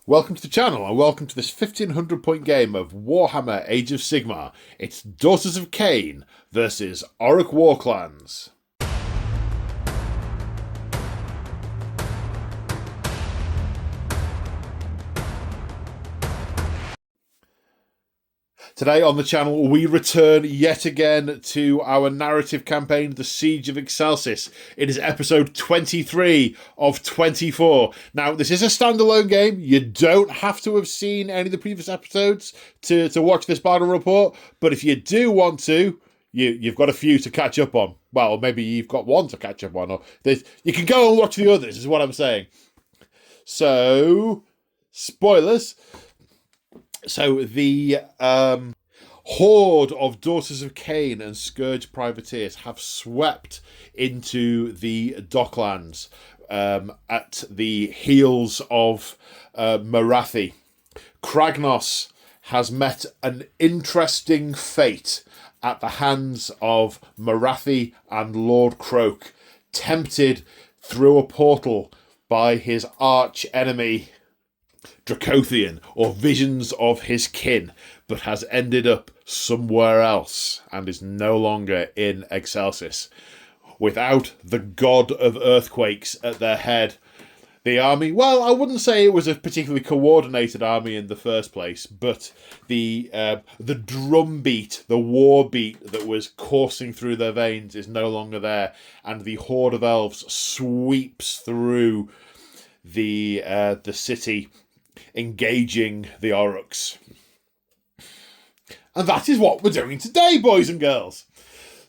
Welcome to the channel and welcome to this 1500 point game of Warhammer Age of Sigmar. It's Daughters of Khaine versus Orruk Warclans. Today on the channel, we return yet again to our narrative campaign, The Siege of Excelsis. It is episode 23 of 24. Now, this is a standalone game. You don't have to have seen any of the previous episodes to watch this battle report, but if you do want to, you've got a few to catch up on. Well, maybe you've got one to catch up on, or you can go and watch the others, is what I'm saying. So, spoilers. So the horde of Daughters of Khaine and Scourge privateers have swept into the Docklands at the heels of Morathi. Kragnos has met an interesting fate at the hands of Morathi and Lord Croak, tempted through a portal by his arch enemy Dracothian, or visions of his kin, but has ended up somewhere else and is no longer in Excelsis. Without the god of earthquakes at their head, the army, well, I wouldn't say it was a particularly coordinated army in the first place, but the drumbeat, the war beat that was coursing through their veins is no longer there, and the horde of elves sweeps through the city, engaging the Orruks. And that is what we're doing today, boys and girls.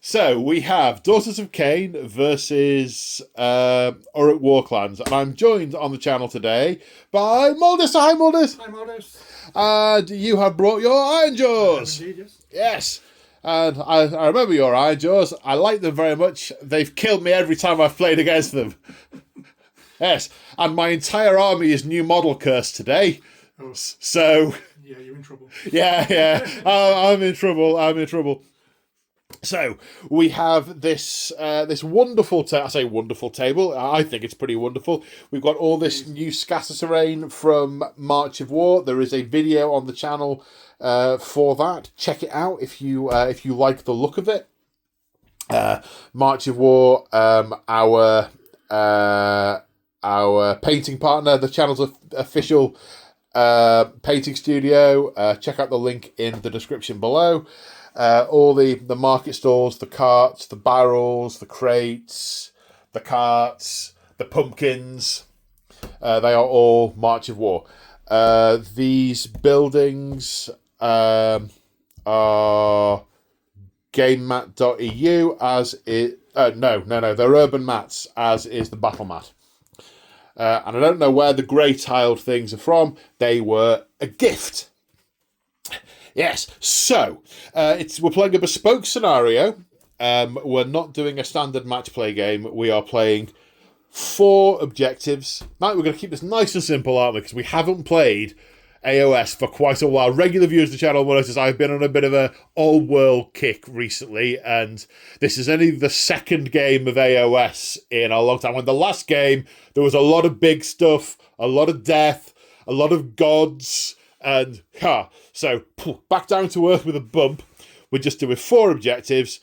So we have Daughters of Khaine versus Orruk Warclans, and I'm joined on the channel today by Muldus. Hi, Muldus. Hi, Muldus. And you have brought your Ironjawz. Indeed, yes. Yes. And I remember your Ironjawz. I like them very much. They've killed me every time I've played against them. Yes, and my entire army is new model cursed today. Oh. So Yeah, you're in trouble. yeah, I'm in trouble. So we have this wonderful I say wonderful table. I think it's pretty wonderful. We've got all this new scatter terrain from March of War. There is a video on the channel for that. Check it out if you like the look of it. March of War, our painting partner, the channel's official painting studio. Check out the link in the description below. All the market stalls, the carts, the barrels, the crates, the carts, the pumpkins, they are all March of War. These buildings are gamemat.eu, as it no, they're urban mats, as is the battle mat. And I don't know where the grey tiled things are from. They were a gift. Yes, so we're playing a bespoke scenario. We're not doing a standard match play game. We are playing 4 objectives. Now we're going to keep this nice and simple, aren't we? Because we haven't played AoS for quite a while. Regular viewers of the channel will notice I've been on a bit of a old world kick recently, and this is only the second game of AoS in a long time. When the last game, there was a lot of big stuff, a lot of death, a lot of gods, and so back down to earth with a bump. We're just doing 4 objectives,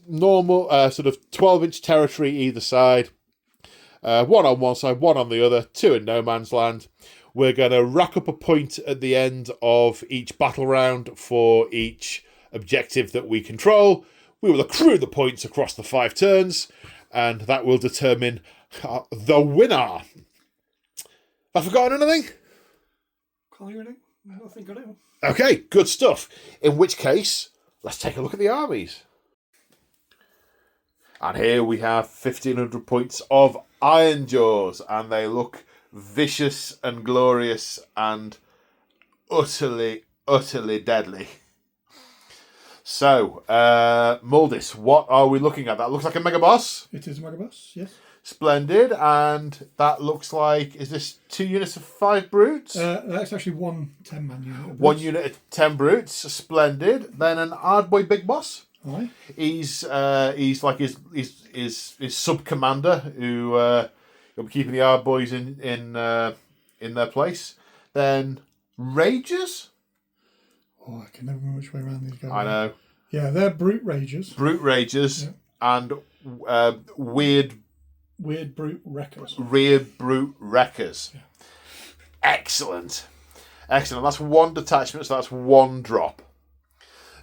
normal sort of 12-inch territory either side, 1 on one side, 1 on the other, 2 in no man's land. We're going to rack up a point at the end of each battle round for each objective that we control. We will accrue the points across the 5 turns, and that will determine the winner. Have I forgotten anything? Can't hear anything? I think I do. Okay, good stuff. In which case, let's take a look at the armies. And here we have 1500 points of Ironjawz, and they look vicious and glorious and utterly deadly. So, Muldus, what are we looking at? That looks like a mega boss. It is a mega boss, yes. Splendid, and that looks like, is this 2 units of 5 brutes? That's actually 1 10-man unit. 1 unit of 10 brutes. Splendid. Then an hard boy big boss. Aye. He's like his sub commander who will be keeping the hard boys in their place. Then Ragers. Oh, I can never remember which way around these go. I know. Yeah, they're Brute Ragers. Brute Ragers. Yeah. And Weird Brute Wreckers. Brute Wreckers. Yeah. Excellent. That's one detachment, so that's one drop.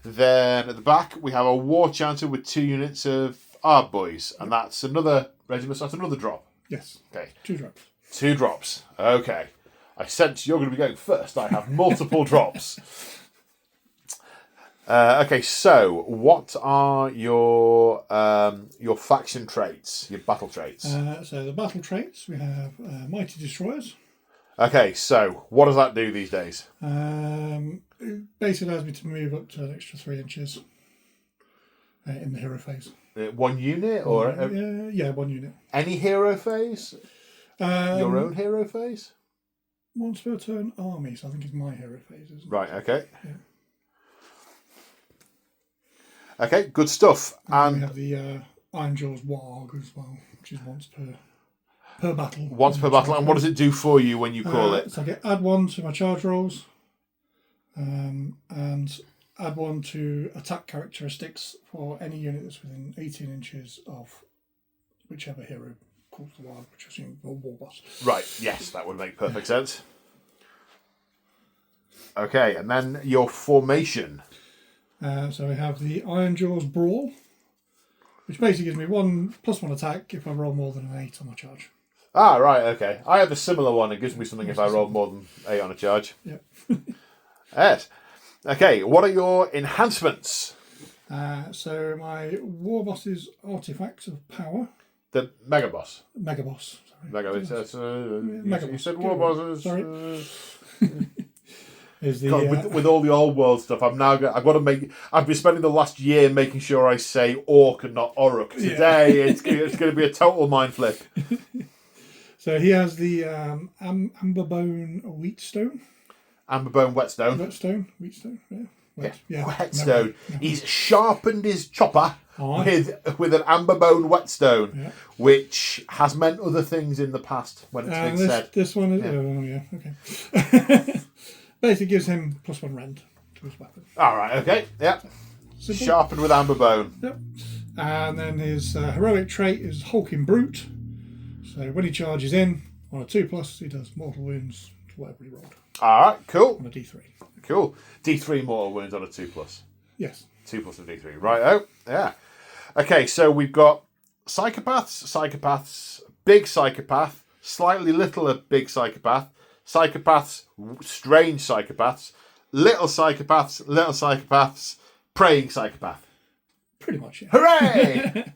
Then at the back, we have a War Chanter with 2 units of Ard Boys, and that's another regiment, so that's another drop. Yes. Okay. 2 drops. 2 drops. Okay. I sense you're going to be going first. I have multiple drops. Okay, so what are your faction traits, your battle traits? So the battle traits, we have Mighty Destroyers. Okay, so what does that do these days? It basically allows me to move up to an extra 3 inches in the hero phase. 1 unit or yeah, 1 unit. Any hero phase? Your own hero phase? Once per turn army, so I think it's my hero phase, isn't it? Right. Okay. Yeah. Okay. Good stuff. And we have the Ironjawz Warg as well, which is once per battle. Once per battle, and what does it do for you when you call it? So I get add 1 to my charge rolls, and add 1 to attack characteristics for any unit that's within 18 inches of whichever hero calls the Warg, which I assume is a war boss. Right. Yes, that would make perfect sense. Okay, and then your formation. So we have the Ironjawz Brawl, which basically gives me +1 attack if I roll more than an 8 on my charge. Ah, right, okay. I have a similar one. It gives me something if I roll more than 8 on a charge. Yep. Yes. Okay, what are your enhancements? So my war boss's artifacts of power. The Mega Boss. Mega Boss. Sorry. Mega You said War Bosses. Sorry. Is the, God, with all the old world stuff, I've got to make. I've been spending the last year making sure I say Orc and not Orruk. Today, it's going to be a total mind flip. So he has the Amberbone Wheatstone. Amberbone Whetstone. Wheatstone. Yeah. Whetstone. No. He's sharpened his chopper with an Amberbone Whetstone, which has meant other things in the past when it's been said. This one is. Okay. Basically gives him +1 rend to his weapon. All right, okay, yeah. Simple. Sharpened with Amberbone. Yep. And then his heroic trait is Hulking Brute. So when he charges in on a 2+, he does mortal wounds to whatever he rolled. All right, cool. On a D3. Cool. D3 mortal wounds on a 2+. Yes. 2+ of D3. Right, oh, yeah. Okay, so we've got psychopaths, big psychopath, slightly littler big psychopath, psychopaths, strange psychopaths, little psychopaths, praying psychopath. Pretty much, yeah. Hooray!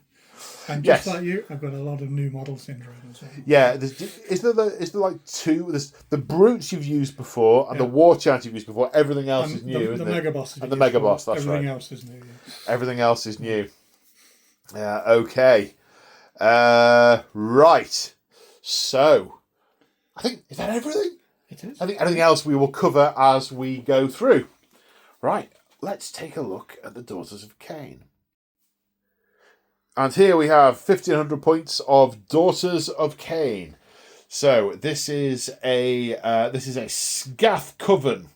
And just like you, I've got a lot of new model syndrome as well. Yeah, is there like 2? There's the brutes you've used before and the war chant you've used before. Everything else is new, isn't it? Mega boss. And the Mega Boss, that's everything right. Else is new. Yeah. Everything else is new. Yeah, okay. Right. So, I think, is that everything? It is. I think anything else we will cover as we go through. Right, let's take a look at the Daughters of Khaine. And here we have 1,500 points of Daughters of Khaine. So this is a Scath Coven,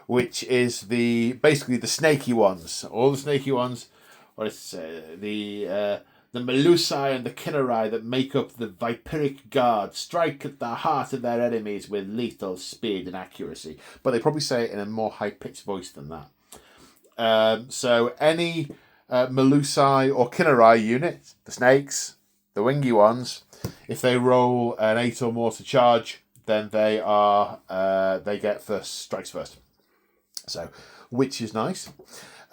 which is basically the snaky ones. All the snaky ones, or it's the Melusai and the Kinnerai that make up the Viperic Guard strike at the heart of their enemies with lethal speed and accuracy. But they probably say it in a more high-pitched voice than that. So any Melusai or Kinnerai unit, the snakes, the wingy ones, if they roll an 8 or more to charge, then they get strikes first. So, which is nice.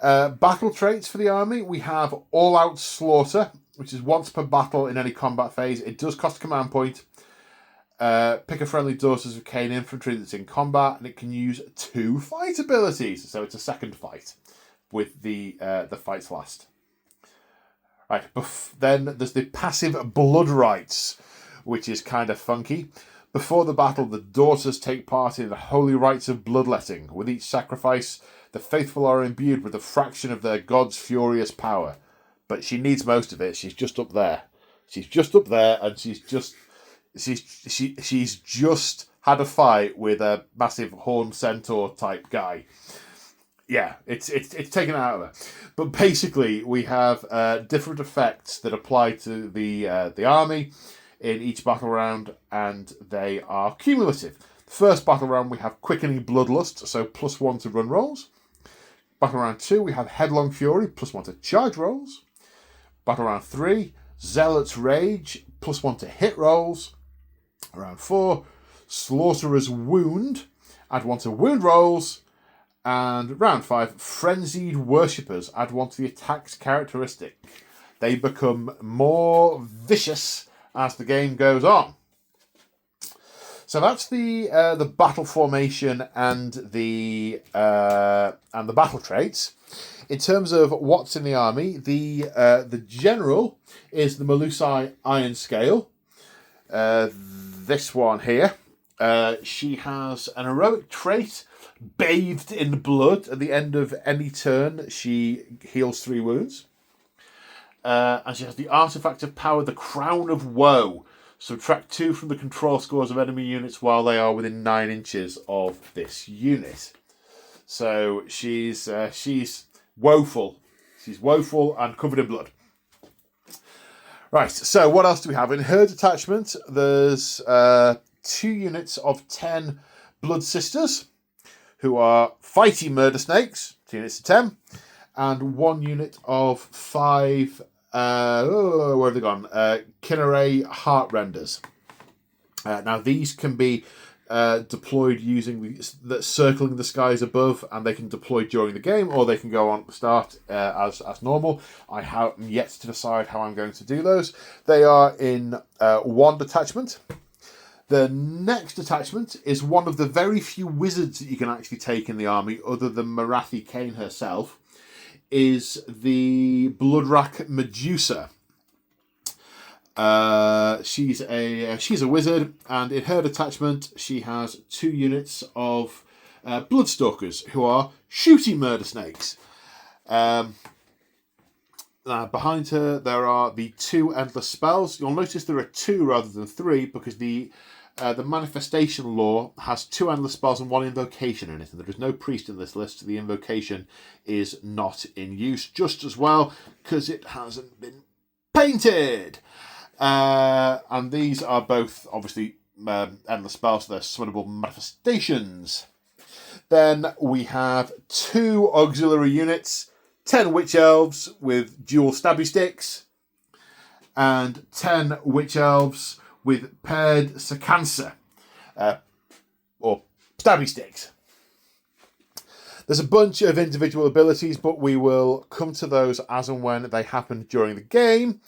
Battle traits for the army, we have all-out slaughter, which is once per battle in any combat phase. It does cost a command point. Pick a friendly Daughters of Khaine infantry that's in combat, and it can use 2 fight abilities. So it's a second fight with the fights last. Right, then there's the passive blood rites, which is kind of funky. Before the battle, the daughters take part in the holy rites of bloodletting. With each sacrifice, the faithful are imbued with a fraction of their god's furious power. But she needs most of it. She's just up there. And she's just she's just had a fight with a massive horned centaur type guy. Yeah, it's taken out of her. But basically, we have different effects that apply to the army in each battle round, and they are cumulative. First battle round, we have Quickening Bloodlust, so +1 to run rolls. Battle round 2, we have Headlong Fury, +1 to charge rolls. Battle round 3, Zealot's Rage, +1 to hit rolls. Round 4, Slaughterer's Wound, add 1 to wound rolls. And round 5, Frenzied Worshippers, add 1 to the attack's characteristic. They become more vicious as the game goes on. So that's the battle formation and the battle traits. In terms of what's in the army, the general is the Melusai Iron Scale. This one here. She has an heroic trait, Bathed in Blood. At the end of any turn, she heals 3 wounds. And she has the artifact of power, the Crown of Woe. Subtract 2 from the control scores of enemy units while they are within 9 inches of this unit. So she's woeful. She's woeful and covered in blood. Right, so what else do we have? In her detachment, there's 2 units of 10 Blood Sisters, who are Fighty Murder Snakes, 2 units of 10, and 1 unit of 5, where have they gone? Kinneret Heartrenders. Now, these can be deployed using the circling the skies above, and they can deploy during the game, or they can go on at the start as normal. I haven't yet to decide how I'm going to do those. They are in 1 detachment. The next detachment is one of the very few wizards that you can actually take in the army, other than Marathi Khaine herself, is the Bloodrack Medusa. She's a wizard, and in her detachment she has 2 units of Bloodstalkers, who are Shooty Murder Snakes. Behind her there are the 2 Endless Spells. You'll notice there are 2 rather than 3 because the Manifestation Law has 2 Endless Spells and 1 Invocation in it, and there is no priest in this list, so the Invocation is not in use just as well because it hasn't been painted. And these are both obviously Endless Spells, so they're summonable manifestations. Then we have 2 auxiliary units, 10 Witch Elves with dual stabby sticks, and 10 Witch Elves with paired Sakansa, or stabby sticks. There's a bunch of individual abilities, but we will come to those as and when they happen during the game.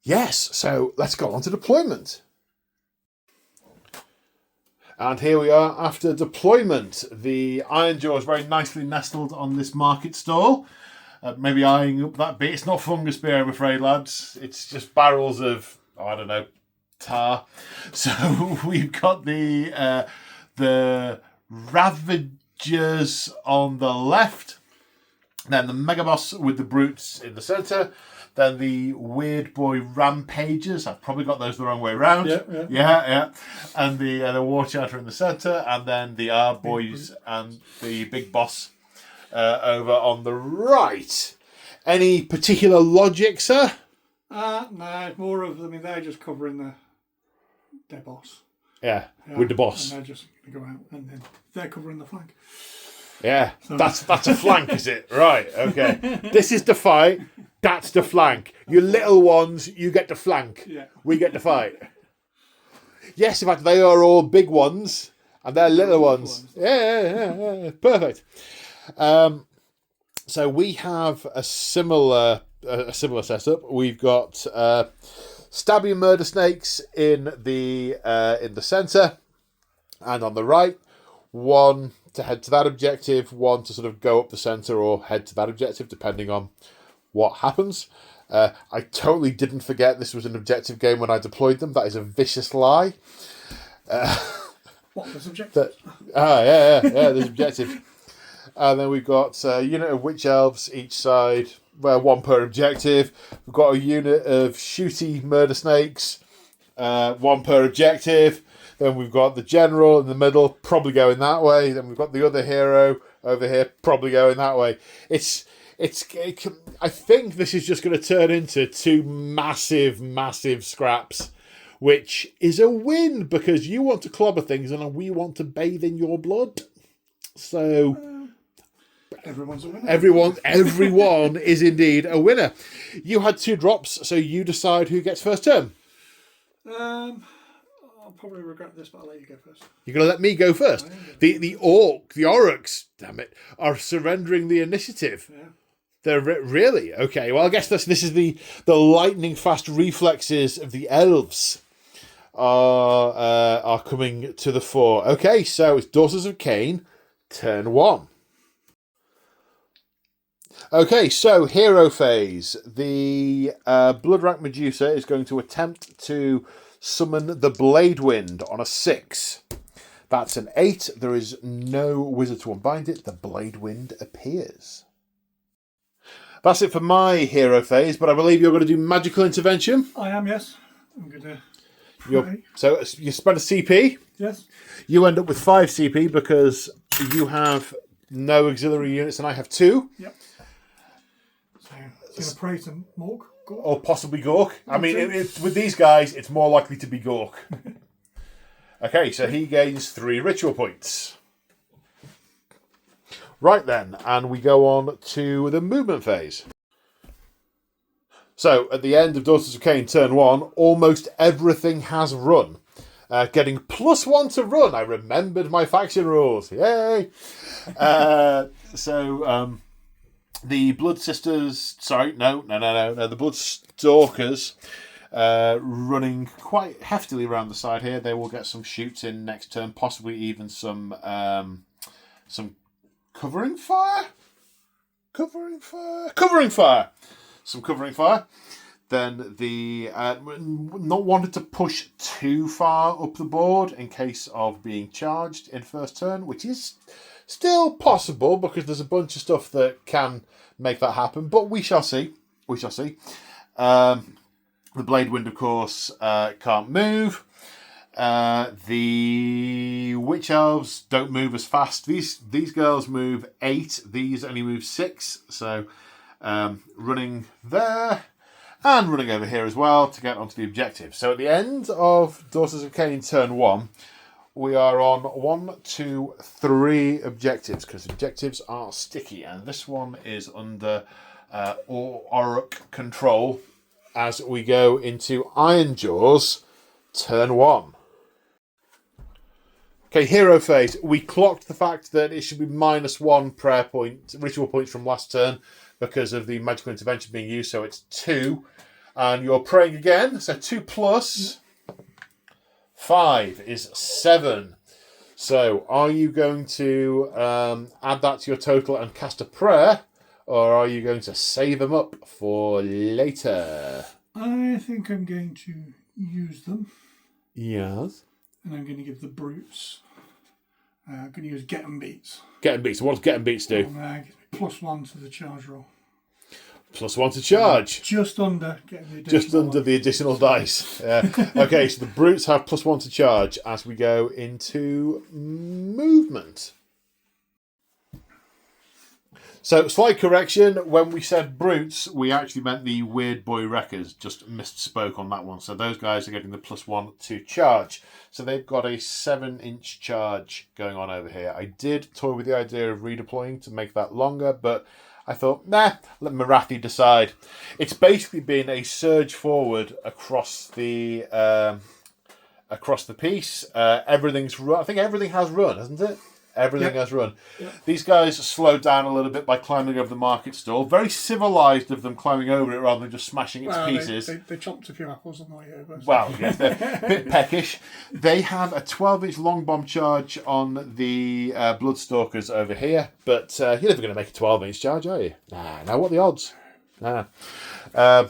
Yes, so let's go on to deployment. And here we are after deployment. The Ironjawz very nicely nestled on this market stall. Maybe eyeing up that bit. It's not fungus beer, I'm afraid, lads. It's just barrels of, tar. So we've got the Ravagers on the left. Then the Megaboss with the Brutes in the centre. Then the Weird Boy Rampagers. I've probably got those the wrong way around. Yeah. And the War Charter in the centre. And then the R Boys and the Big Boss over on the right. Any particular logic, sir? No, more of them. They're just covering their boss. Yeah, with the boss. And they're just going to go out, and then they're covering the flank. Yeah, so. That's a flank, is it? Right, okay. This is the fight, that's the flank. You little ones, you get the flank. Yeah. We get the fight. Yes, in fact, they are all big ones, and they're little ones. Yeah, perfect. So we have a similar setup. We've got Stabby Murder Snakes in the centre, and on the right, 1 to head to that objective, 1 to sort of go up the centre or head to that objective, depending on what happens. I totally didn't forget this was an objective game when I deployed them. That is a vicious lie. What, there's objectives? Yeah, there's objectives. And then we've got a unit of Witch Elves each side, 1 per objective. We've got a unit of shooty murder snakes, 1 per objective. Then we've got the general in the middle, probably going that way. Then we've got the other hero over here, probably going that way. I think this is just going to turn into 2 massive scraps, which is a win because you want to clobber things and we want to bathe in your blood. So everyone's a winner. Everyone is indeed a winner. You had 2 drops, so you decide who gets first turn. I'll probably regret this, but I'll let you go first. You're going to let me go first. The Orruks, damn it, are surrendering the initiative. Yeah. They're really okay. Well, I guess this is the lightning fast reflexes of the elves are coming to the fore. Okay, so it's Daughters of Khaine, turn 1. Okay, so hero phase. The Bloodrank Medusa is going to attempt to summon the Blade Wind on a 6. That's an 8. There is no wizard to unbind it. The Blade Wind appears. That's it for my hero phase, but I believe you're going to do magical intervention. I am, yes. I'm going to So you spend a CP. Yes. You end up with 5 CP because you have no auxiliary units and I have 2. Yep. So it's going to pray to Mork. Or possibly Gork. I mean, with these guys, it's more likely to be Gork. Okay, so he gains 3 ritual points. Right then, and we go on to the movement phase. So, at the end of Daughters of Khaine turn 1, almost everything has run. Getting +1 to run. I remembered my faction rules. Yay! The Blood Sisters... Sorry, no. The Blood Stalkers running quite heftily around the side here. They will get some shoots in next turn, possibly even some covering fire? Covering fire! Some covering fire. Then the... not wanted to push too far up the board in case of being charged in first turn, which is still possible because there's a bunch of stuff that can make that happen, but we shall see. The Blade Wind, of course, can't move. The Witch Elves don't move as fast. These girls move 8. These only move 6. So running there and running over here as well to get onto the objective. So at the end of Daughters of Khaine turn 1, we are on 1, 2, 3 objectives because objectives are sticky, and this one is under Orruk control as we go into Ironjawz turn 1. Okay, hero phase. We clocked the fact that it should be -1 prayer point, ritual points from last turn because of the magical intervention being used, so it's 2. And you're praying again, so 2 plus 5 is 7. So are you going to add that to your total and cast a prayer, or are you going to save them up for later? I think I'm going to use them. Yes. And I'm going to give the brutes. I'm going to use Get 'em Beats. Get 'em Beats. What does Get 'em Beats do? +1 to the charge roll. +1 to charge. Just under the additional dice. Okay, so the brutes have +1 to charge as we go into movement. So, slight correction. When we said brutes, we actually meant the Weird Boy Wreckers. Just misspoke on that one. So those guys are getting the +1 to charge. So they've got a 7-inch charge going on over here. I did toy with the idea of redeploying to make that longer, but I thought, nah, let Marathi decide. It's basically been a surge forward across the piece. Everything's run. I think everything has run, hasn't it? Everything has run. Yep. These guys slowed down a little bit by climbing over the market stall. Very civilised of them climbing over it rather than just smashing it to pieces. They chopped a few apples on the way over. So. Well, yes, they're a bit peckish. They have a 12-inch long bomb charge on the Bloodstalkers over here, but you're never going to make a 12-inch charge, are you? Nah, now what are the odds? Nah. So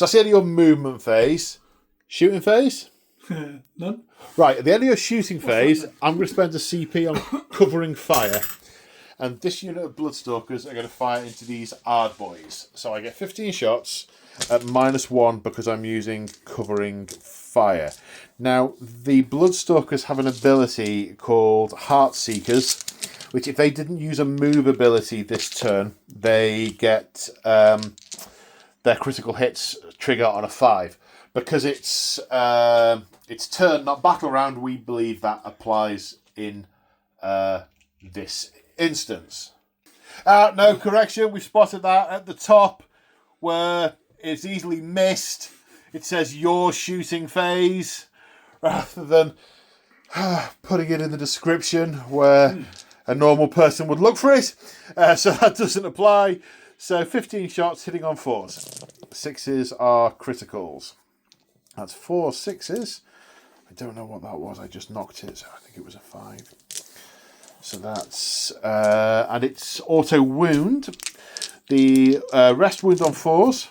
that's the end of your movement phase. Shooting phase? None. Right, at the end of your shooting phase, I'm going to spend a CP on covering fire. And this unit of Bloodstalkers are going to fire into these Ard boys. So I get 15 shots at -1 because I'm using covering fire. Now, the Bloodstalkers have an ability called Heartseekers, which if they didn't use a move ability this turn, they get their critical hits trigger on a 5. Because it's turn, not battle round, we believe that applies in this instance. No, correction, we spotted that at the top where it's easily missed. It says your shooting phase rather than putting it in the description where a normal person would look for it. So that doesn't apply. So 15 shots hitting on 4s. 6s are criticals. That's 4 6s. I don't know what that was. I just knocked it. So I think it was a 5. So that's... and it's auto wound. The rest wound on 4s.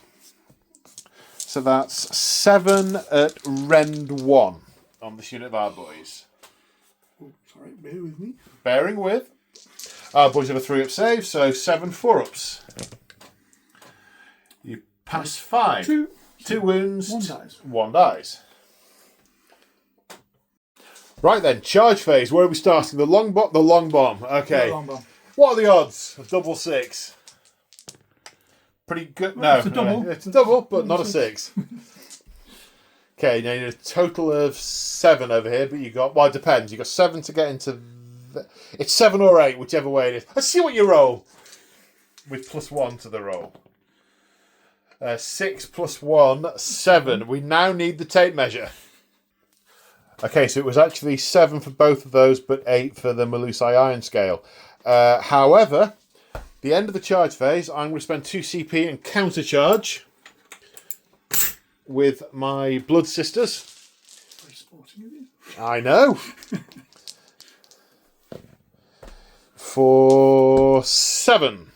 So that's 7 at rend 1 on this unit of our boys. Oh, sorry, bear with me. Bearing with. Our boys have a 3-up save, so 7 4-ups. You pass 5. 2 wounds. 1 dies. 1 dies. Right then, charge phase. Where are we starting? The long bomb. The long bomb. Okay. The long bomb. What are the odds of double 6? Pretty good. Well, No, it's a double. It's a double, but not a 6. Okay, now you need a total of 7 over here, but you got. Well, it depends. You got 7 to get into. It's 7 or 8, whichever way it is. Let's see what you roll. With +1 to the roll. 6 + 1, 7. We now need the tape measure. Okay, so it was actually 7 for both of those, but 8 for the Melusai Iron Scale. However, the end of the charge phase, I'm going to spend 2 CP and counter charge with my Blood Sisters. Very sporting of you. I know. For 7.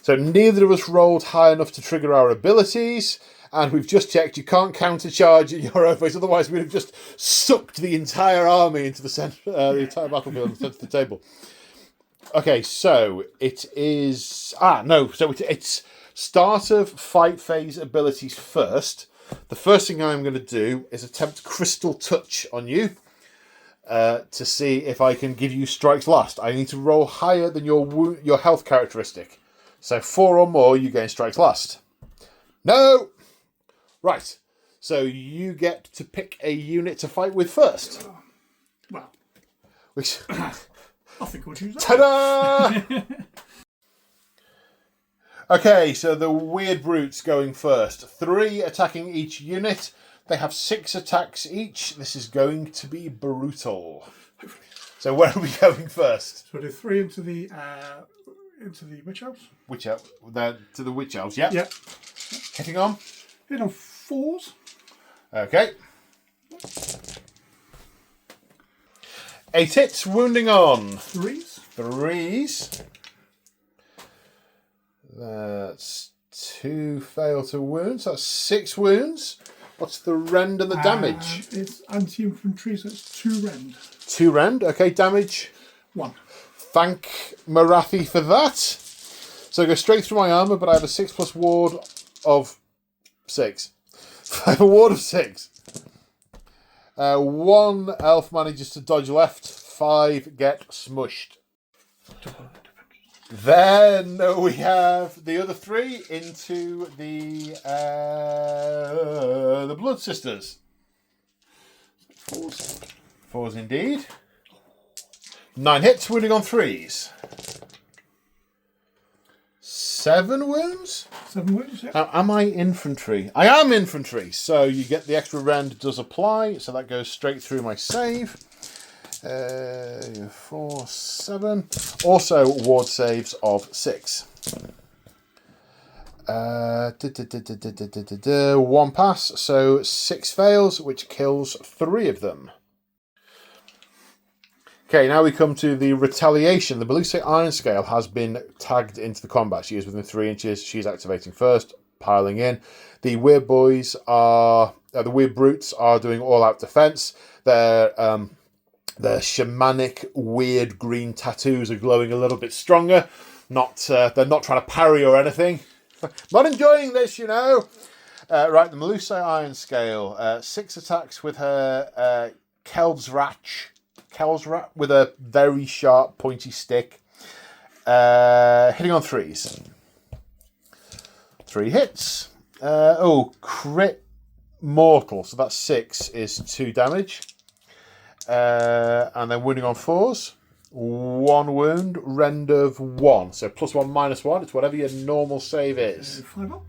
So neither of us rolled high enough to trigger our abilities, and we've just checked you can't countercharge in your own phase, otherwise we'd have just sucked the entire army into the center, the entire battlefield and sent to the table. Okay, so it is... So it's start of fight phase abilities first. The first thing I'm going to do is attempt Crystal Touch on you to see if I can give you strikes last. I need to roll higher than your health characteristic. So 4 or more, you gain strikes last. No! Right. So you get to pick a unit to fight with first. Well, Which... I think we'll choose that. Ta-da! Okay, so the Weird Brutes going first. 3 attacking each unit. They have 6 attacks each. This is going to be brutal. So where are we going first? So we'll do 3 into the Witch Elves. To the Witch Elves, yeah. Yep. Hitting on. Hit on 4s. Okay. 8 hits, wounding on. 3s. That's 2 fail to wound, so that's 6 wounds. What's the rend and the damage? It's anti-infantry, so it's 2 rend. 2 rend, okay, damage. 1. Thank Marathi for that. So I go straight through my armour, but I have a 6+ ward of 6. I have a ward of 6. 1 elf manages to dodge left, 5 get smushed. Then we have the other 3 into the Blood Sisters. 4s indeed. 9 hits, wounding on 3s. 7 wounds? 7 wounds, yeah. Now, am I infantry? I am infantry, so you get the extra rend does apply, so that goes straight through my save. 4, 7. Also, ward saves of 6. 1 pass, so 6 fails, which kills 3 of them. Okay, now we come to the retaliation. The Melusai Iron Scale has been tagged into the combat. She is within 3 inches. She's activating first, piling in. The Weird Boys are... the Weird Brutes are doing all-out defense. They're The shamanic, weird green tattoos are glowing a little bit stronger. They're not trying to parry or anything. Not enjoying this, you know. Right, the Melusai Iron Scale. 6 attacks with her Kelsrat with a very sharp, pointy stick. Hitting on 3s. 3 hits. Crit mortal. So that's 6 is 2 damage. And then wounding on 4s. 1 wound, rend of 1. So +1, -1. It's whatever your normal save is. 5 up.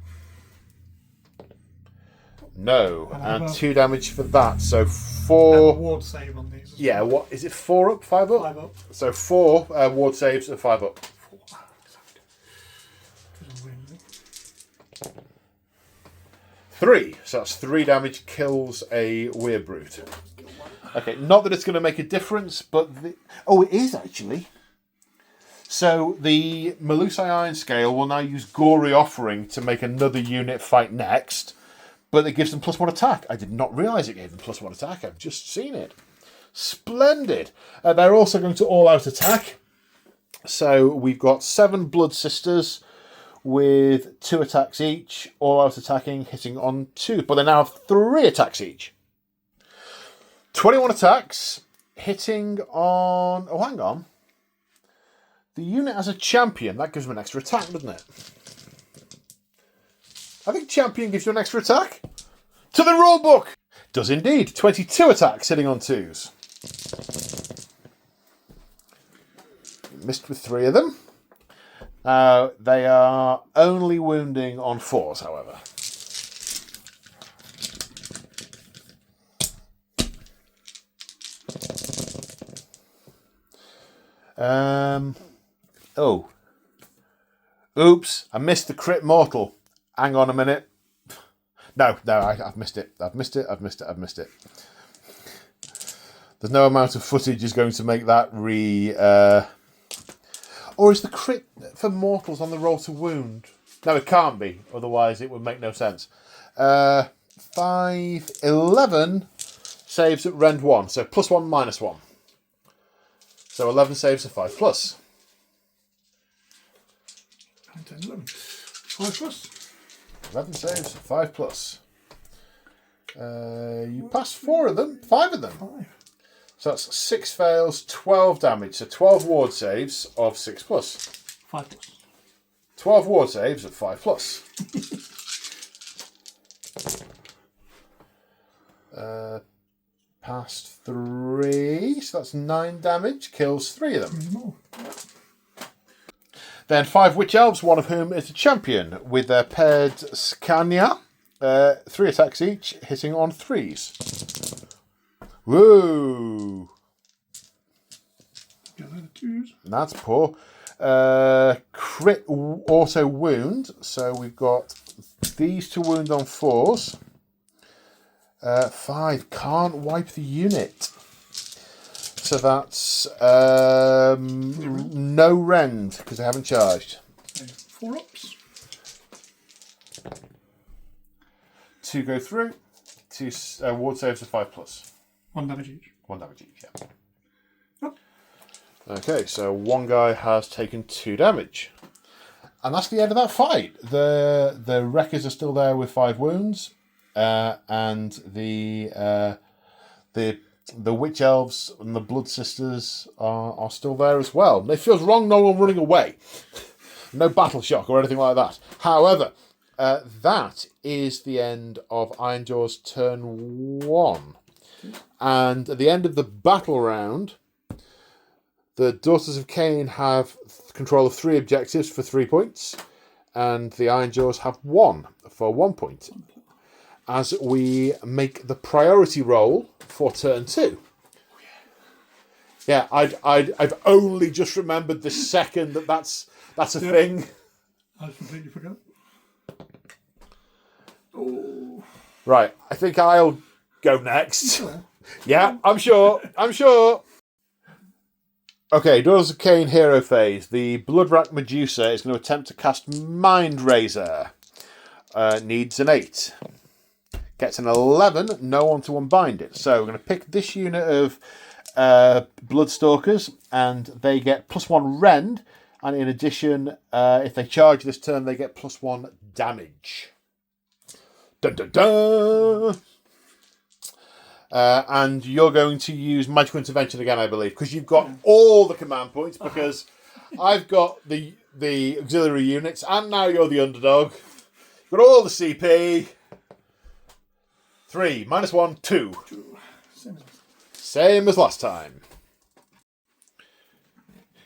No, and 2 damage for that. So 4. Ward save on these. Yeah, what is it? 4 up, 5 up? 5 up. So 4 ward saves and 5 up. 3. So that's 3 damage, kills a Weirbrute. Okay, not that it's going to make a difference, but it is actually. So the Melusai Iron Scale will now use Gory Offering to make another unit fight next, but it gives them +1 attack. I did not realise it gave them +1 attack. I've just seen it. Splendid. They're also going to all-out attack. So we've got 7 Blood Sisters with 2 attacks each, all-out attacking, hitting on 2, but they now have 3 attacks each. 21 attacks, hitting on... Oh, hang on. The unit has a champion. That gives them an extra attack, doesn't it? I think champion gives you an extra attack. To the rulebook! Does indeed. 22 attacks, hitting on 2s. Missed with 3 of them. They are only wounding on 4s, however. Oops, I missed the crit mortal. Hang on a minute. No, I've missed it. I've missed it. There's no amount of footage is going to make that Or is the crit for mortals on the roll to wound? No, it can't be. Otherwise, it would make no sense. 5, 11 saves at rend 1. So +1, -1. So 11 saves at 5+. 10, 11. 5+. 11 saves, 5+. You passed 4 of them, 5 of them. 5. So that's 6 fails, 12 damage. So 12 ward saves of 6+. 5+. 12 ward saves of 5+. Past 3, so that's 9 damage, kills 3 of them. 3 more. Then 5 Witch Elves, one of whom is a champion, with their paired Scania. 3 attacks each, hitting on 3s. Whoa! Get that at 2s. That's poor. Crit auto wound, so we've got these to wound on 4s. 5 can't wipe the unit. So that's no rend because they haven't charged. 4 ups. 2 go through. 2 ward saves of 5+. 1 damage each. 1 damage each, yeah. Oh. Okay, so one guy has taken 2 damage. And that's the end of that fight. The Wreckers are still there with 5 wounds. And the Witch Elves and the Blood Sisters are still there as well. It feels wrong no one running away. No battle shock or anything like that. However, that is the end of Ironjawz turn 1. And at the end of the battle round, the Daughters of Khaine have control of 3 objectives for 3 points. And the Ironjawz have 1 for 1 point. As we make the priority roll for turn 2. Yeah, I've only just remembered the second that's a thing. I completely forgot. Oh. Right, I think I'll go next. Sure. Yeah, I'm sure. Okay, Daughters of Khaine hero phase. The Bloodrack Medusa is going to attempt to cast Mind Razor. Needs an 8. Gets an 11, no one to unbind it. So we're going to pick this unit of Bloodstalkers, and they get +1 rend, and in addition, if they charge this turn, they get +1 damage. Dun dun dun! And you're going to use Magical Intervention again, I believe, because you've got all the command points, because I've got the auxiliary units, and now you're the underdog. You've got all the CP. 3, -1, 2. Same as last time.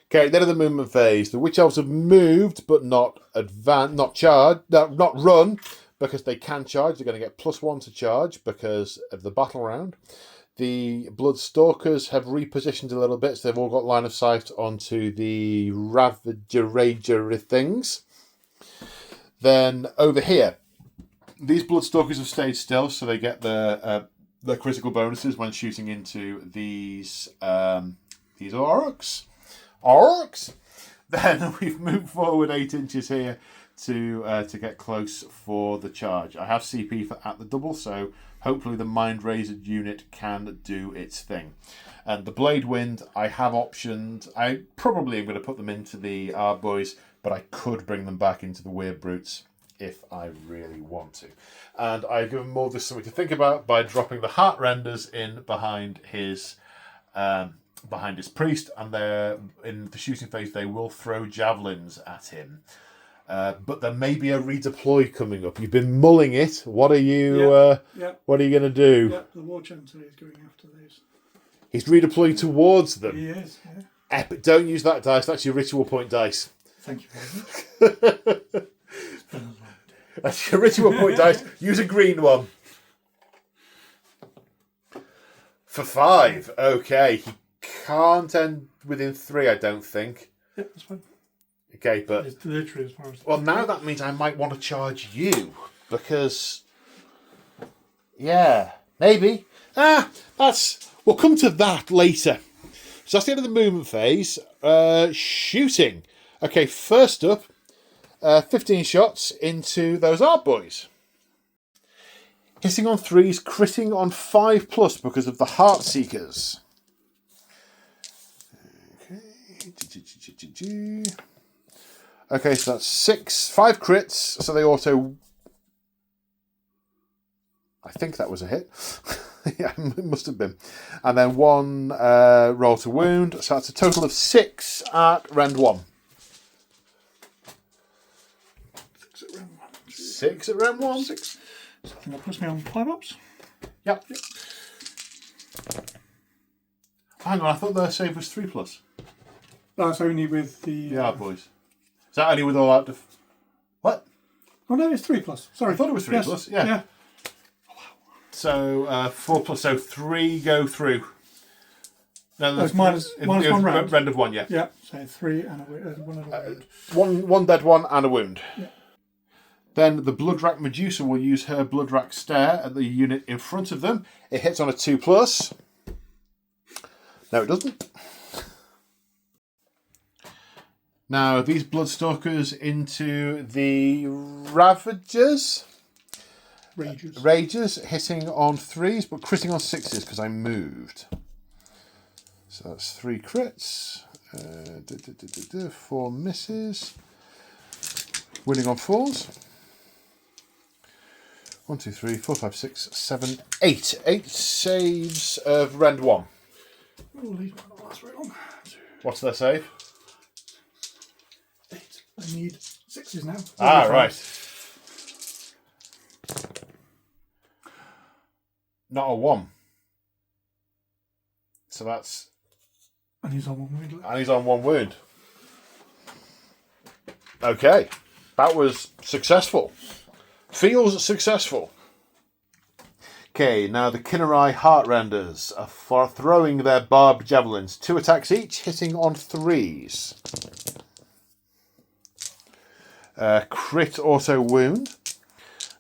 Okay, then in the movement phase, the Witch Elves have moved, but not run, because they can charge. They're going to get +1 to charge because of the battle round. The Bloodstalkers have repositioned a little bit, so they've all got line of sight onto the Ravager things. Then over here, these Bloodstalkers have stayed still, so they get the critical bonuses when shooting into these Orruks. Then we've moved forward 8 inches here to get close for the charge. I have CP for at the double, so hopefully the Mind Razor unit can do its thing. And the Blade Wind, I have optioned. I probably am going to put them into the Boys, but I could bring them back into the Weird Brutes if I really want to. And I've given Morvis something to think about by dropping the Heart Renders in behind his priest, and they're in the shooting phase. They will throw javelins at him, but there may be a redeploy coming up. You've been mulling it. What are you? What are you going to do? Yeah, the War Chancellor is going after these. He's redeploying towards them. He is. Yeah. Epic. Don't use that dice. That's your ritual point dice. Thank you very much. That's your ritual point dice. Use a green one. For 5. Okay. He can't end within 3, I don't think. Yep, that's fine. Okay, but... It's literally as far as... Well, now that means I might want to charge you. Because... Yeah. Maybe. We'll come to that later. So that's the end of the movement phase. Shooting. Okay, first up, 15 shots into those Art Boys. Hitting on 3s, critting on 5+ because of the Heart Seekers. Okay, so that's 5 crits, so they auto... I think that was a hit. Yeah, it must have been. And then 1 roll to wound, so that's a total of 6 at rend 1. 6 at rend 1? 6. So I think that puts me on 5 ups. Yep. Hang on, I thought their save was 3+. That's only with the... Yeah, boys. Is that only with all out of... What? Oh no, it's 3+. Sorry. I thought it was 3+, yes. yeah. So 4+, so 3 go through. No, it's minus 1 round. Rend of 1, yeah. Yeah, so 3 and a wound. One dead one and a wound. Yeah. Then the Bloodrack Medusa will use her Bloodrack Stare at the unit in front of them. It hits on a 2+. No, it doesn't. Now, these Bloodstalkers into the Ravagers. Ragers, hitting on 3s, but critting on 6s because I moved. So that's 3 crits. 4 misses. Winning on 4s. 1, 2, 3, 4, 5, 6, 7, 8. 8 saves of rend 1. Oh, these might not last very long. What's their save? 8. I need 6s now. Ah, right. Not a 1. So that's... And he's on 1 wound. And he's on 1 wound. Okay. That was successful. Feels successful. Okay, now the Kinnerai Heartrenders are for throwing their barbed javelins. 2 attacks each, hitting on 3s. Crit auto wound.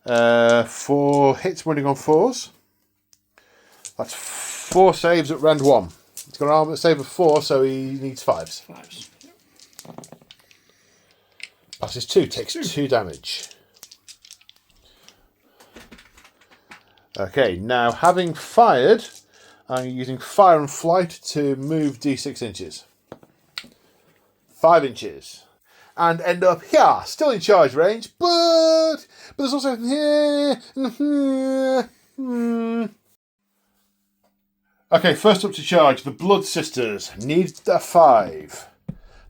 4 hits, wounding on 4s. That's 4 saves at rend 1. He's got an armor save of 4, so he needs 5s. 5s. Passes 2, takes 2 damage. Okay, now having fired I'm using Fire and Flight to move D6 inches. 5 inches. And end up here, still in charge range, but there's also here and here. Okay, first up to charge, the Blood Sisters needs a 5.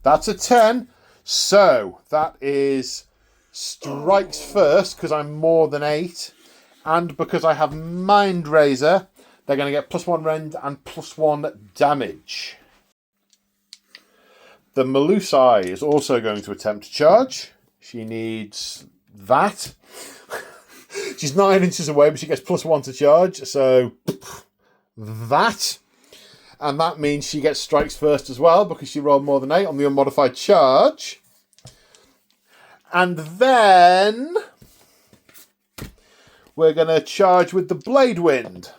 That's a 10, so that is strikes first because I'm more than 8, and because I have Mind Razor, they're going to get +1 rend and +1 damage. The Melusai is also going to attempt to charge. She needs that. She's 9 inches away, but she gets +1 to charge, so that. And that means she gets strikes first as well, because she rolled more than 8 on the unmodified charge. And then we're going to charge with the Blade Wind,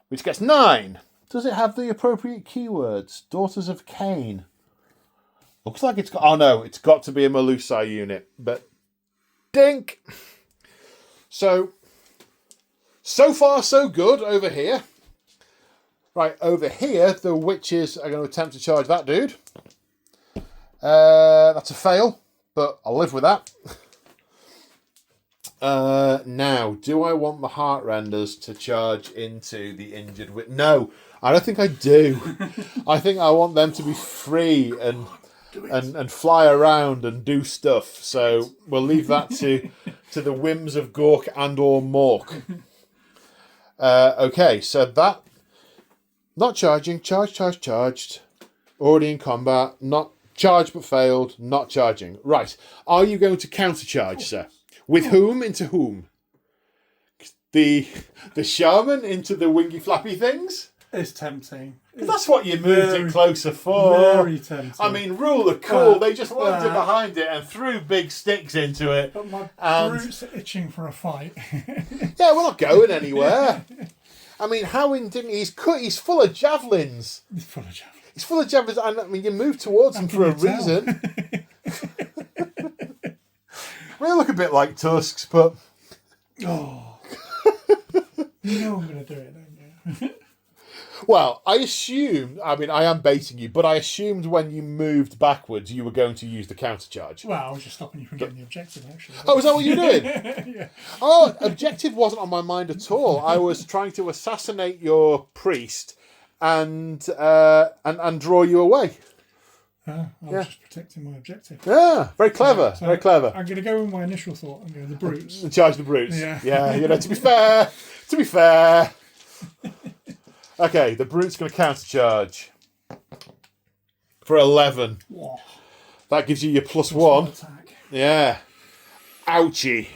which gets 9. Does it have the appropriate keywords? Daughters of Khaine. Looks like it's got... Oh no, it's got to be a Melusai unit. But dink! So far so good over here. Right, over here, the witches are going to attempt to charge that dude. That's a fail, but I'll live with that. Now, do I want the Heart Renders to charge into the injured witch? No, I don't think I do. I think I want them to be free and fly around and do stuff. So we'll leave that to the whims of Gork and or Mork. Okay, so that... Not charging, charged. Already in combat, not charged but failed, not charging. Right, are you going to countercharge, sir? With whom into whom? The shaman into the wingy flappy things? It's tempting. That's what you moved it closer for. Very tempting. I mean, rule of cool, they just lugged it behind it and threw big sticks into it. But my brutes are itching for a fight. Yeah, we're not going anywhere. I mean, how indignant he's full of javelins. He's full of javelins. He's full of javelins, and I mean, you move towards him for a reason. We look a bit like tusks, but... Oh. You know I'm going to do it, don't you? Well, I am baiting you, but I assumed when you moved backwards, you were going to use the countercharge. Well, I was just stopping you from getting the objective, actually. Oh, is that what you're doing? Yeah. Oh, objective wasn't on my mind at all. I was trying to assassinate your priest and draw you away. I was just protecting my objective. Yeah, very clever, So very clever. I'm going to go with my initial thought. I'm going the brutes. Charge the brutes. Yeah. You know, to be fair. Okay, the brute's going to countercharge for 11. Whoa. That gives you your +1. Attack. Yeah. Ouchie.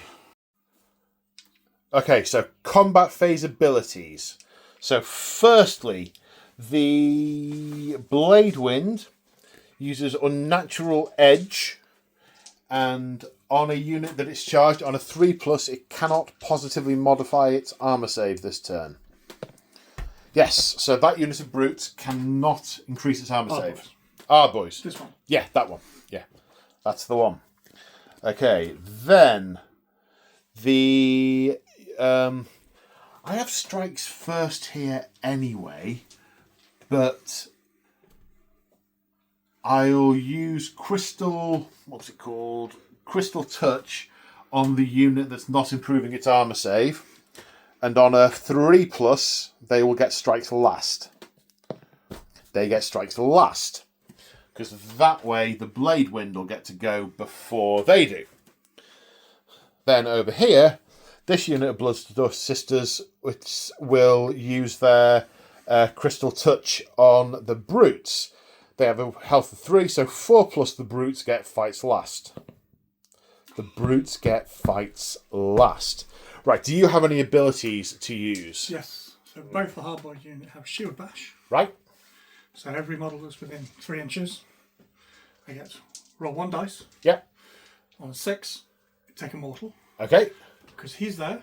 Okay, so combat phase abilities. So firstly, the Blade Wind uses Unnatural Edge, and on a unit that it's charged on a 3+, it cannot positively modify its armor save this turn. Yes, so that unit of brutes cannot increase its armor save. Boys. This one. Yeah, that one. Yeah, that's the one. Okay, then the I have strikes first here anyway, but I'll use Crystal. What's it called? Crystal Touch on the unit that's not improving its armor save. And on a 3+, they will get strikes last. They get strikes last. Because that way, the Blade Wind will get to go before they do. Then over here, this unit of Blood Sisters which will use their Crystal Touch on the Brutes. They have a health of 3, so 4+, the Brutes get fights last. The Brutes get fights last. Right, do you have any abilities to use? Yes. So both the hardboiled unit have Shield Bash. Right. So every model that's within 3 inches, I get to roll 1 dice. Yep. On a 6, take a mortal. Okay. Because he's there,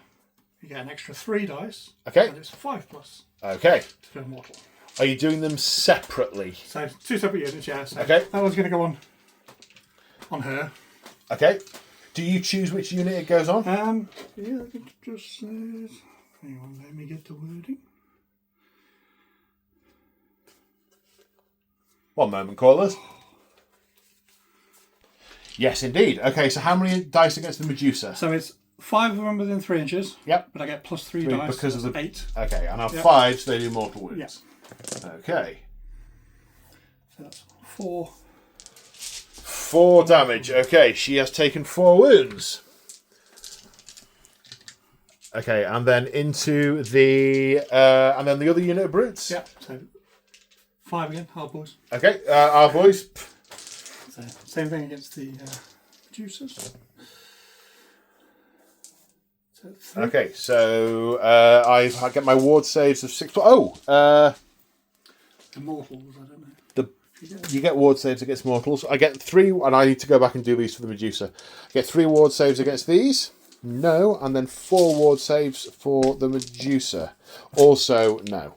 you get an extra 3 dice. Okay. And it's 5+. Okay. To do a mortal. Are you doing them separately? So 2 separate units, yeah. So Okay. that one's going to go on her. Okay. Do you choose which unit it goes on? Yeah, it just says... Hang on, let me get the wording. One moment, callers. Yes, indeed. Okay, so how many dice against the Medusa? So it's 5 of them within 3 inches. Yep. But I get plus 3 dice because of the 8. Okay, and our 5s they do mortal wounds. Yep. Okay. So that's 4. 4 damage. Okay, she has taken 4 wounds. Okay, and then into the and then the other unit of brutes. Yep. So 5 again, hard boys. Okay, our boys. So same thing against the Medusas. So 3. Okay, so I get my ward saves of 6. Immortals, I don't know. You get ward saves against mortals. I get 3, and I need to go back and do these for the Medusa. I get 3 ward saves against these. No, and then 4 ward saves for the Medusa. Also, no.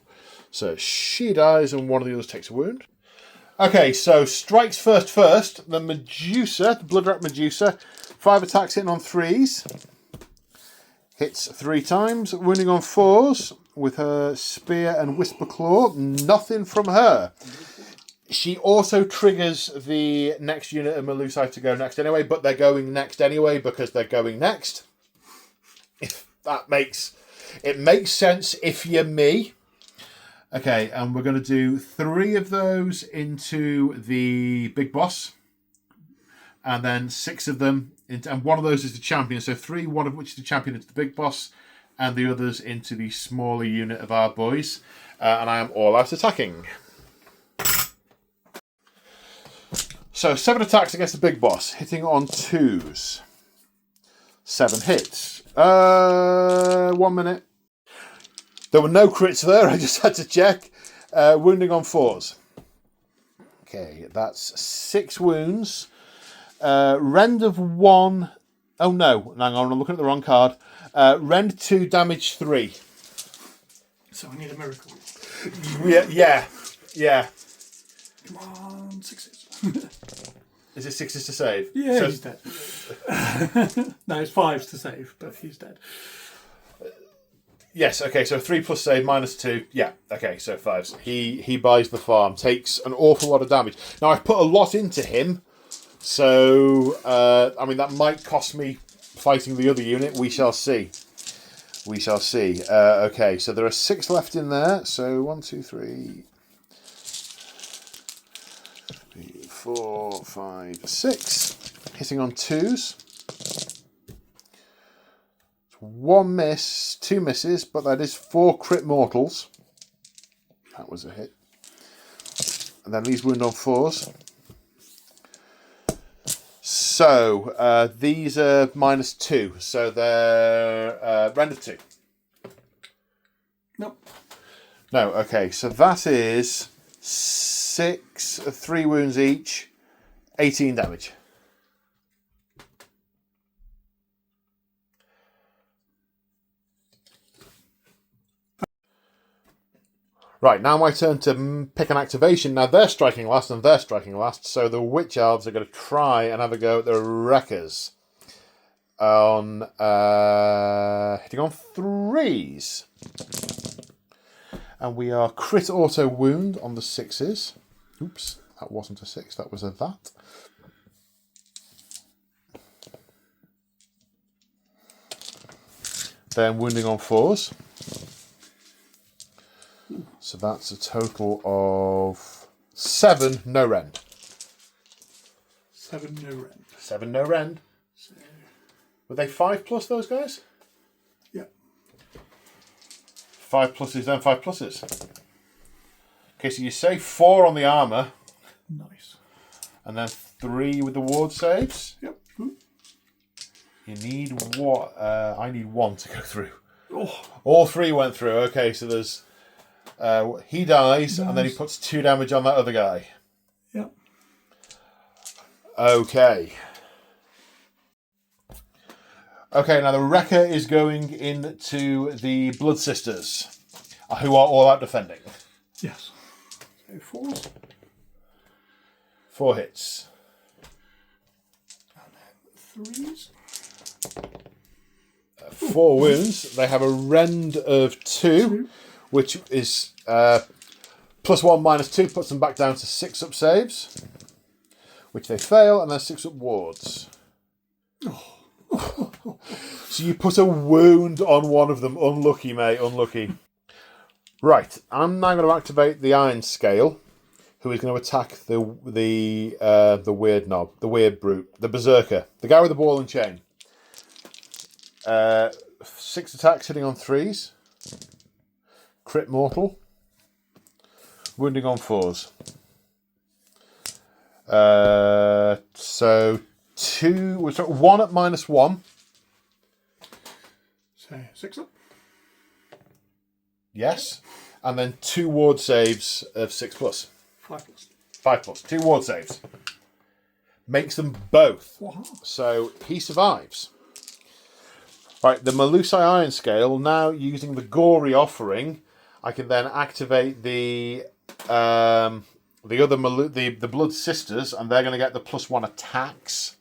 So she dies, and one of the others takes a wound. Okay, so strikes first. The Medusa, the Bloodwrack Medusa, 5 attacks hitting on 3s. Hits 3 times, wounding on 4s with her spear and whisper claw. Nothing from her. She also triggers the next unit of Melusai to go next anyway, but they're going next anyway because they're going next. If that makes sense if you're me. Okay, and we're going to do 3 of those into the big boss, and then 6 of them into, and one of those is the champion. So 3, one of which is the champion into the big boss, and the others into the smaller unit of our boys. And I am all out attacking. So 7 attacks against the big boss, hitting on 2s. 7 hits. 1 minute. There were no crits there, I just had to check. Wounding on 4s. Okay, that's 6 wounds. Rend of 1. Oh no, hang on, I'm looking at the wrong card. Rend 2, damage 3. So I need a miracle. Yeah. Come on, 6s. Is it 6s to save? Yeah, so, he's dead. No, it's 5s to save, but he's dead. Yes, okay, so 3 plus save, minus 2. Yeah, okay, so 5s. He buys the farm, takes an awful lot of damage. Now, I've put a lot into him, so, I mean, that might cost me fighting the other unit. We shall see. Okay, so there are 6 left in there. So 1, 2, 3, 4, 5, 6. Hitting on 2s. 1 miss, 2 misses, but that is 4 crit mortals. That was a hit. And then these wound on 4s. So these are minus 2, so they're rend of 2. Nope. No, okay, so that is 6, 3 wounds each, 18 damage. Right, now my turn to pick an activation. Now they're striking last and they're striking last, so the Witch Elves are going to try and have a go at the Wreckers. On hitting on 3s. And we are crit auto wound on the 6s. Oops, that wasn't a 6, that was a that. Then wounding on 4s. So that's a total of 7 no rend. 7 no rend. 7 no rend. So, Were they 5 plus those guys? yep. 5 pluses, then 5 pluses. Okay, so you say 4 on the armour. Nice. And then 3 with the ward saves. Yep. You need what? I need 1 to go through. Oh. All 3 went through. Okay, so there's... he dies, and then he puts 2 damage on that other guy. Yep. Okay. Okay, now the Wrecker is going into the Blood Sisters, who are all out defending. Yes. So 4s. 4 hits. And then 3s. 4 wounds. They have a rend of 2. Which is +1, -2 puts them back down to 6 up saves, which they fail, and then 6 up wards. So you put a wound on one of them. Unlucky, mate, unlucky. Right, I'm now going to activate the Iron Scale, who is going to attack the weird knob, the weird brute, the berserker, the guy with the ball and chain. 6 attacks hitting on 3s. Crit mortal. Wounding on 4s. So 1 at -1. So 6 up. Yes. And then 2 ward saves of 6+. 5+. 5+. 2 ward saves. Makes them both. Wow. So he survives. Right, the Melusai Iron Scale, now using the Gory Offering, I can then activate the other the Blood Sisters, and they're going to get the +1 attacks,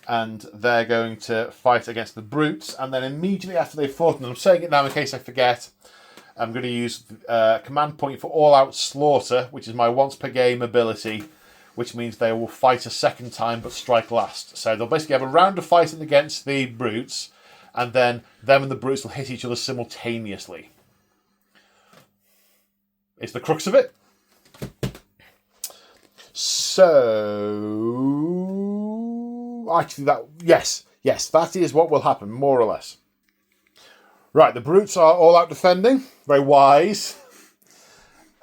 and they're going to fight against the brutes. And then immediately after they've fought, and I'm saying it now in case I forget, I'm going to use command point for All Out Slaughter, which is my once per game ability, which means they will fight a second time but strike last. So they'll basically have a round of fighting against the brutes, and then them and the brutes will hit each other simultaneously. It's the crux of it. So actually, yes, that is what will happen, more or less. Right, the brutes are all out defending. Very wise.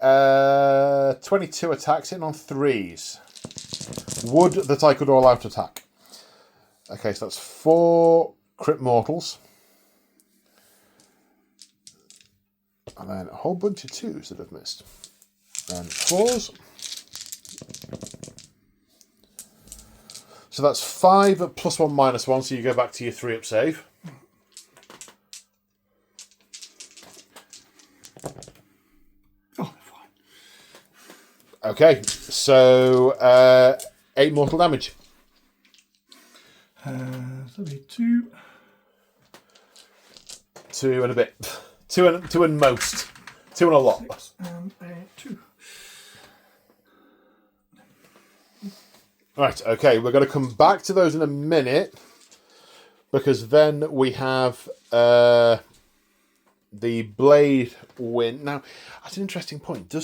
22 attacks in on 3s. Would that I could all out attack. Okay, so that's 4 crit mortals. And then a whole bunch of 2s that I've missed. And 4s. So that's 5 at +1 -1, so you go back to your 3 up save. Oh, fine. Okay, so 8 mortal damage. That'll be 2. 2 and a bit. 2 and most. 2 and a lot. 6 and a 2. Right, okay, we're going to come back to those in a minute, because then we have the blade wind. Now, that's an interesting point.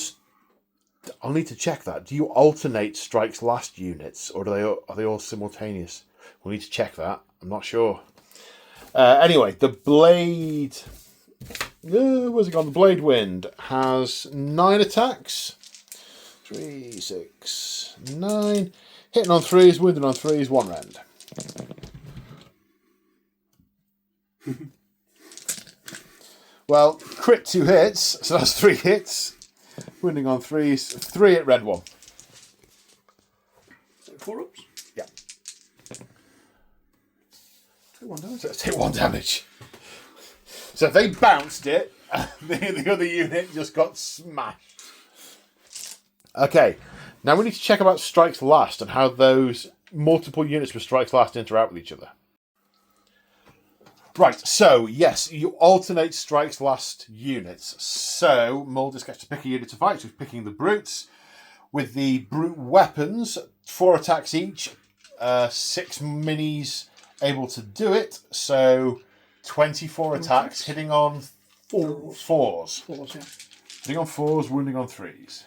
I'll need to check that. Do you alternate strikes last units, or are they all simultaneous? We'll need to check that. I'm not sure. Anyway, the blade... where's it gone? The blade wind has 9 attacks. 3, 6, 9... Hitting on 3s, wounding on 3s, 1 rend. Well, crit 2 hits, so that's 3 hits. Wounding on 3s, 3 at rend 1. 4 ups? Yeah. Take 1 damage. Let's take 1 damage. So they bounced it, and the other unit just got smashed. Okay. Now we need to check about strikes last and how those multiple units with strikes last interact with each other. Right, so yes, you alternate strikes last units. So Muldis gets to pick a unit to fight, so he's picking the brutes. With the brute weapons, 4 attacks each, 6 minis able to do it. So 24 attacks, hitting on 4s. 4s, yeah. Hitting on 4s, wounding on 3s.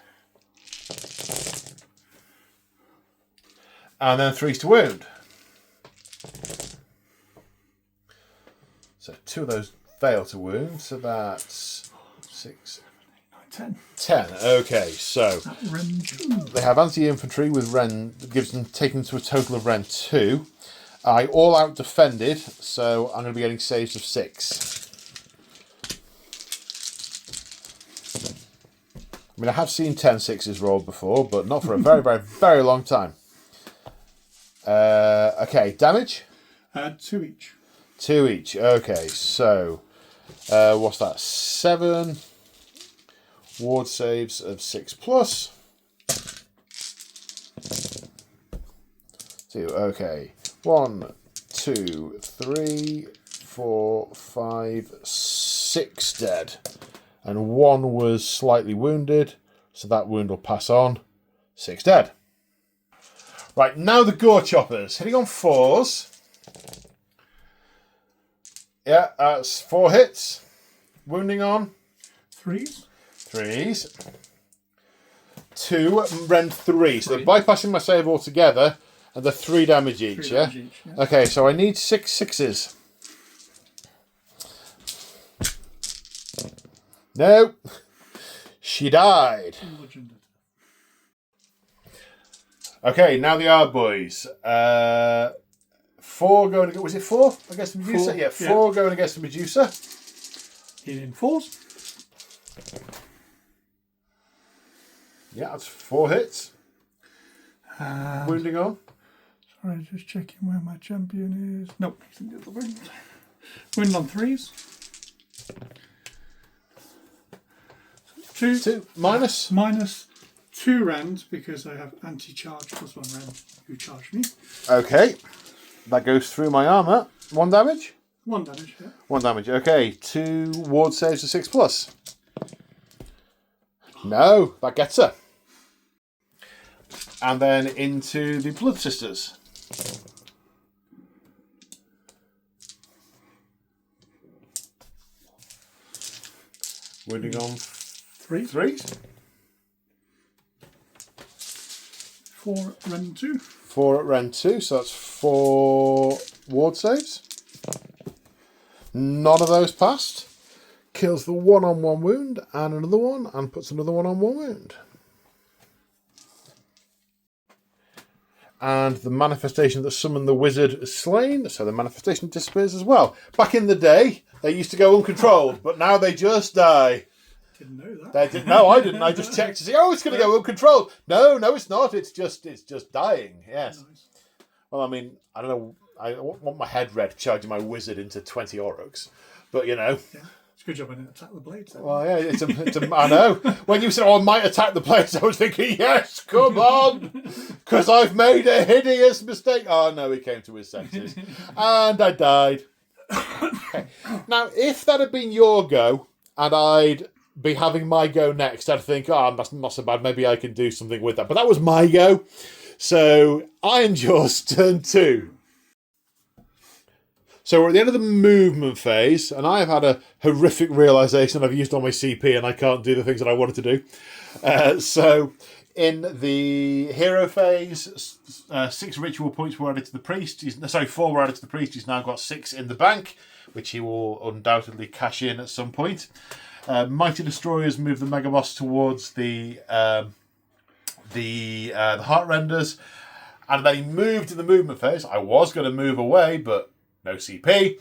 And then 3s to wound. So 2 of those fail to wound. So that's 6, 10. 10. Okay, so they have anti-infantry with Ren, gives them taken to a total of Ren 2. I all out defended, so I'm going to be getting saves of 6. I mean, I have seen 10 6s rolled before, but not for a very, very, very long time. Okay, damage? 2 each. 2 each. Okay, so what's that? 7 ward saves of 6+. 2. Okay. 1, 2, 3, 4, 5, 6 dead. And 1 was slightly wounded. So that wound will pass on. 6 dead. Right, now the Gore Choppers. Hitting on 4s. Yeah, that's 4 hits. Wounding on 3s. 3s. 2, rend 3. So they're bypassing my save altogether, and they're 3 damage each, yeah? Okay, so I need 6 6s. No. She died. Okay, now the Ard boys. 4 going against... Was it 4 against the Medusa? 4, Yeah, 4 going against the Medusa. In 4s. Yeah, that's 4 hits. Wounding on. Sorry, just checking where my champion is. Nope, he's in the other wound. Wound on 3s. 2 minus. Minus 2 rend because I have anti-charge plus 1 rend who charged me. Okay. That goes through my armour. 1 damage? 1 damage, yeah. 1 damage. Okay. 2 ward saves of 6+. No, that gets her. And then into the Blood Sisters. Wounding on 3s. 4 rend 2. 4 at rend 2, so that's 4 ward saves. None of those passed. Kills the 1 on 1 wound and another one, and puts another 1 on 1 wound. And the manifestation that summoned the wizard is slain, so the manifestation disappears as well. Back in the day, they used to go uncontrolled, but now they just die. Didn't know that. They didn't. No, I didn't. I just checked to see. Oh, it's going to go uncontrolled. No, it's not. It's just dying. Yes. Nice. Well, I mean, I don't know. I want my head red charging my wizard into 20 Orruks, but you know. Yeah. It's a good job I didn't attack the blades. Well, yeah, it's a. I know. When you said, "Oh, I might attack the blades," I was thinking, "Yes, come on," because I've made a hideous mistake. Oh no, he came to his senses, and I died. Okay. Now, if that had been your go, and I'd be having my go next, I'd think, "Oh, that's not so bad. Maybe I can do something with that." But that was my go, so Ironjawz turn 2. So we're at the end of the movement phase, and I have had a horrific realisation I've used all my CP and I can't do the things that I wanted to do. So in the hero phase, 6 ritual points were added to the priest. 4 were added to the priest. He's now got 6 in the bank, which he will undoubtedly cash in at some point. Mighty Destroyers move the Mega Boss towards the Heart Renders, and then he moved in the movement phase. I was going to move away, but no CP,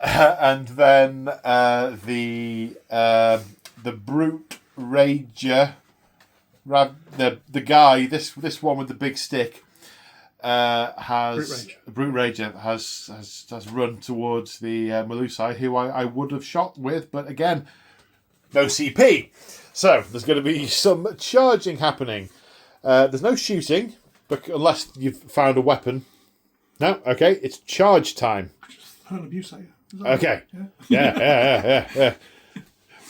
and then the Brute Rager, the guy, this one with the big stick, Brute Rager has run towards the Melusai, who I would have shot with, but again, no CP. So there's going to be some charging happening. There's no shooting, but unless you've found a weapon. No, okay, it's charge time. Okay. Yeah.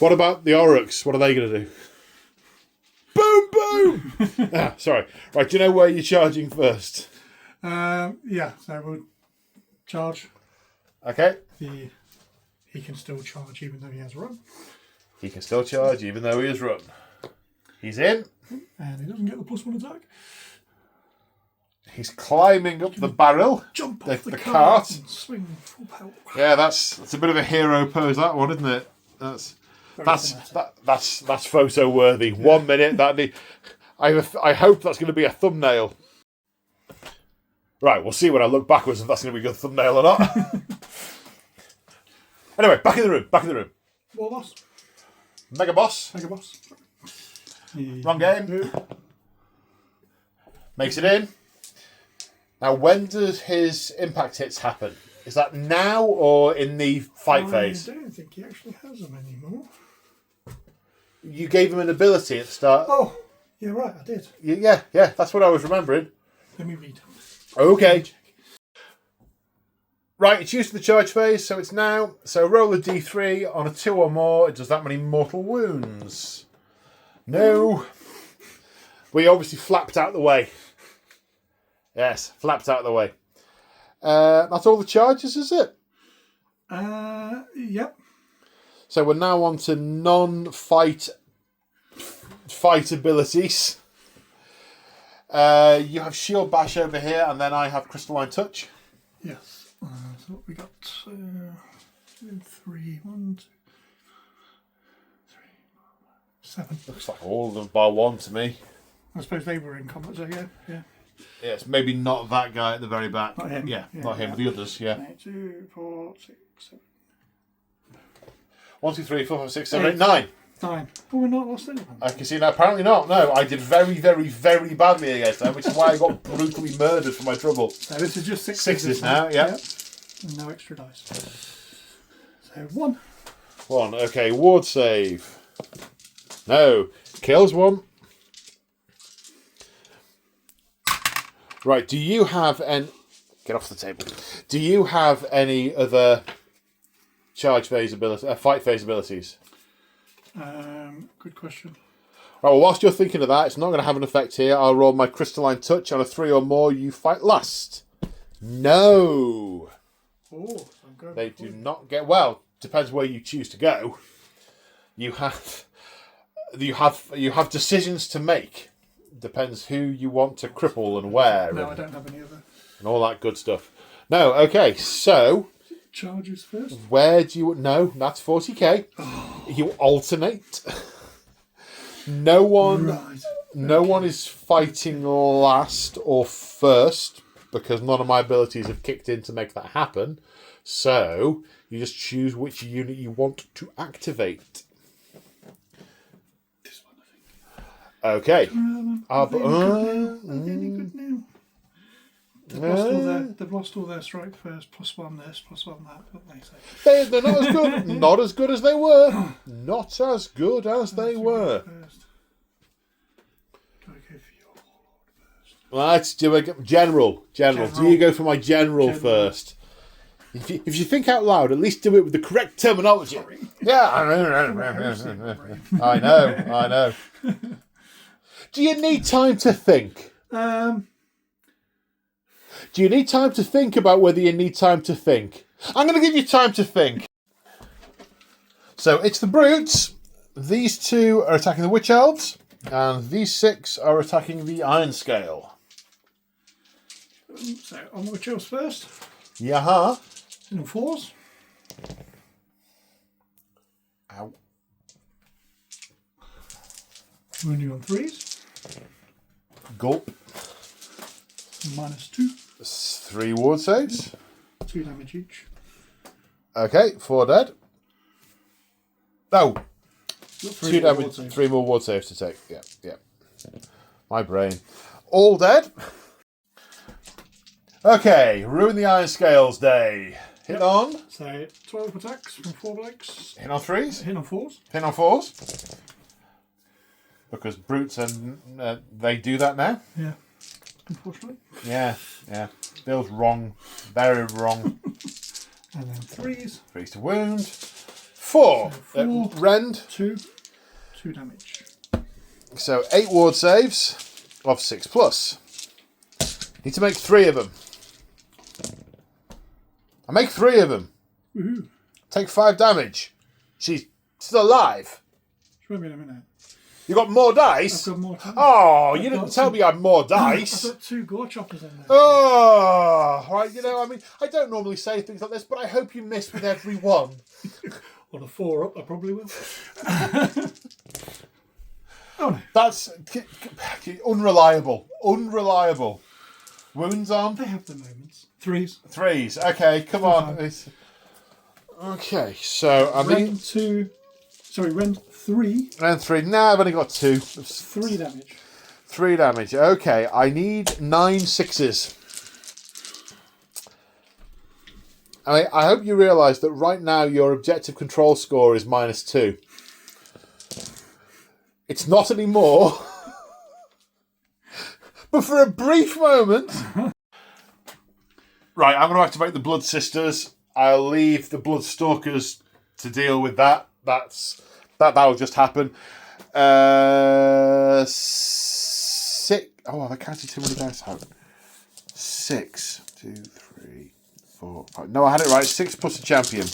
What about the Orruks? What are they going to do? Boom, boom! Sorry. Right, do you know where you're charging first? Yeah, so we'll charge. Okay. He can still charge even though he has run. He can still charge even though he has run. He's in. And he doesn't get the +1 attack. He's climbing up the barrel. Jump off the cart. And swing full power. Yeah, that's a bit of a hero pose, that one, isn't it? That's photo worthy. Yeah. 1 minute. I hope that's going to be a thumbnail. Right, we'll see when I look backwards if that's going to be a good thumbnail or not. Anyway, back in the room. War boss. Mega boss. Wrong game. Makes it in. Now, when does his impact hits happen? Is that now or in the fight phase? I don't think he actually has them anymore. You gave him an ability at the start. Oh, yeah, right, I did. Yeah, that's what I was remembering. Let me read. Okay. Right, it's used for the charge phase, so it's now. So roll a d3 on a 2 or more. It does that many mortal wounds. No. We obviously flapped out the way. Yes, flapped out the way. That's all the charges, is it? Yep. So we're now on to non-fight abilities. You have Shield Bash over here, and then I have Crystalline Touch. Yes. So we got 2, 3, 1, 2, 3, 7. Looks like all of them bar one to me. I suppose they were in combat, so yeah. Yes, maybe not that guy at the very back. Not him. Yeah, not him, but the others, yeah. 2, 4, 6, 7. 1, 2, 3, 4, 5, 6, 7, 8, 9. 9. But we're not lost anyone. I can see now. Apparently not. No, I did very, very, very badly against them, which is why I got brutally murdered for my trouble. So this is just 6 Sixes now, yeah. Yep. And no extra dice. So 1. 1. Okay, ward save. No. Kills 1. Right, do you have any... Get off the table. Do you have any other charge phase ability, fight phase abilities? Good question. Right, well, whilst you're thinking of that, it's not going to have an effect here. I'll roll my Crystalline Touch on a 3 or more. You fight last. No. Oh, I'm going. They do not get... Well, depends where you choose to go. You have decisions to make. Depends who you want to cripple and where. No, I don't have any other. And all that good stuff. No, okay, so... Charges first? Where do you... No, that's 40k. Oh. You alternate. No one... Right. No one is fighting last or first, because none of my abilities have kicked in to make that happen. So, you just choose which unit you want to activate. This one, I think. Okay. Are they any good now? They've lost all their strike first, +1 this, +1 that, what they say. They're not as good. Not as good as they were. Not as good as they were. First. Gotta go for your warlord first. Let's do a general. Do you go for my general first? If you think out loud, at least do it with the correct terminology. Sorry. Yeah, I know. Do you need time to think? Do you need time to think about whether you need time to think? I'm going to give you time to think. So it's the brutes. These 2 are attacking the witch elves, and these 6 are attacking the iron scale. So on the witch elves first. Yeah. In 4s. Ow. Wounding on 3s. Gulp. -2. 3 ward saves. 2 damage each. Okay, 4 dead. No. 3 2 damage, 3 more ward saves to take. Yeah. My brain. All dead. Okay, ruin the iron scales day. Hit on. So 12 attacks from 4 blokes. Hit on 3s. Hit on 4s. Hit on 4s. Because brutes and they do that now. Yeah. Unfortunately. Yeah. Bill's wrong. Very wrong. And then 3s. 3s to wound. 4. So 4. Rend. 2 damage. So 8 ward saves of 6+. Need to make 3 of them. I make 3 of them. Woohoo. Take 5 damage. She's still alive. Show me in a minute. You got more dice? I've got more dice. Oh, you didn't tell me you had more dice. I've got 2 gore choppers in there. Oh, right. I don't normally say things like this, but I hope you miss with every one. On a 4 up, I probably will. Oh no. That's unreliable. Wounds on? They have their moments. 3s. 3s. Okay, come on. Okay, so I mean... Rend 3. Rend 3. Nah, I've only got 2. 3 damage. 3 damage. Okay, I need 9 6s. I hope you realise that right now your objective control score is -2. It's not anymore. But for a brief moment... Right, I'm going to activate the Blood Sisters. I'll leave the Blood Stalkers to deal with that. That'll just happen. 6. Oh, I counted too many dice out. 6, 2, 3, 4, 5. No, I had it right. 6 plus a champion.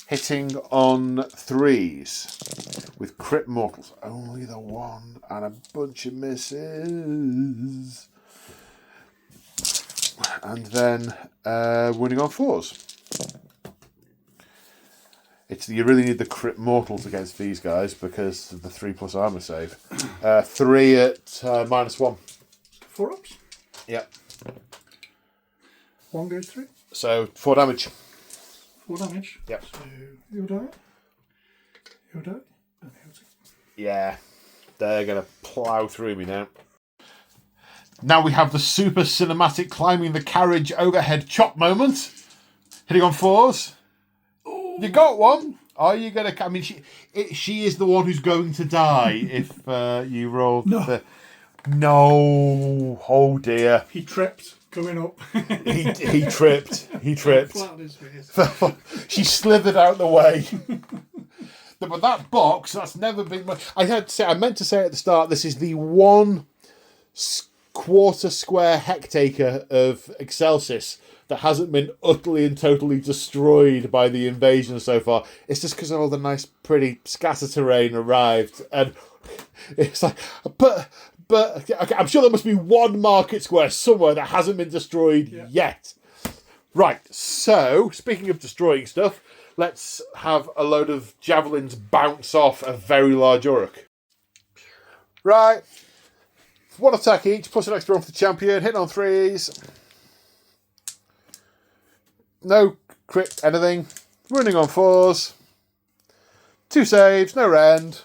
Hitting on 3s with crit mortals. Only the 1 and a bunch of misses. And then winning on 4s. You really need the crit mortals against these guys because of the 3 plus armor save. 3 at -1. 4 ups. Yep. 1 goes through. So 4 damage. 4 damage. Yep. So he'll die. He'll die. And he'll take. Yeah. They're going to plough through me now. Now we have the super cinematic climbing the carriage overhead chop moment. Hitting on 4s. Ooh. You got one. Are you going to... I mean, she is the one who's going to die if you roll... No. No. Oh, dear. He tripped coming up. he tripped. He tripped. Flat on his face. She slithered out the way. But that box, that's never been... I meant to say at the start, this is the 1 quarter square hectare of Excelsis that hasn't been utterly and totally destroyed by the invasion so far. It's just because all the nice, pretty scatter terrain arrived. And it's like... But okay, I'm sure there must be 1 market square somewhere that hasn't been destroyed yet. Right, so, speaking of destroying stuff, let's have a load of javelins bounce off a very large Orruk. Right. 1 attack each, plus an extra one for the champion. Hitting on 3s. No crit anything. Running on 4s. 2 saves, no rend.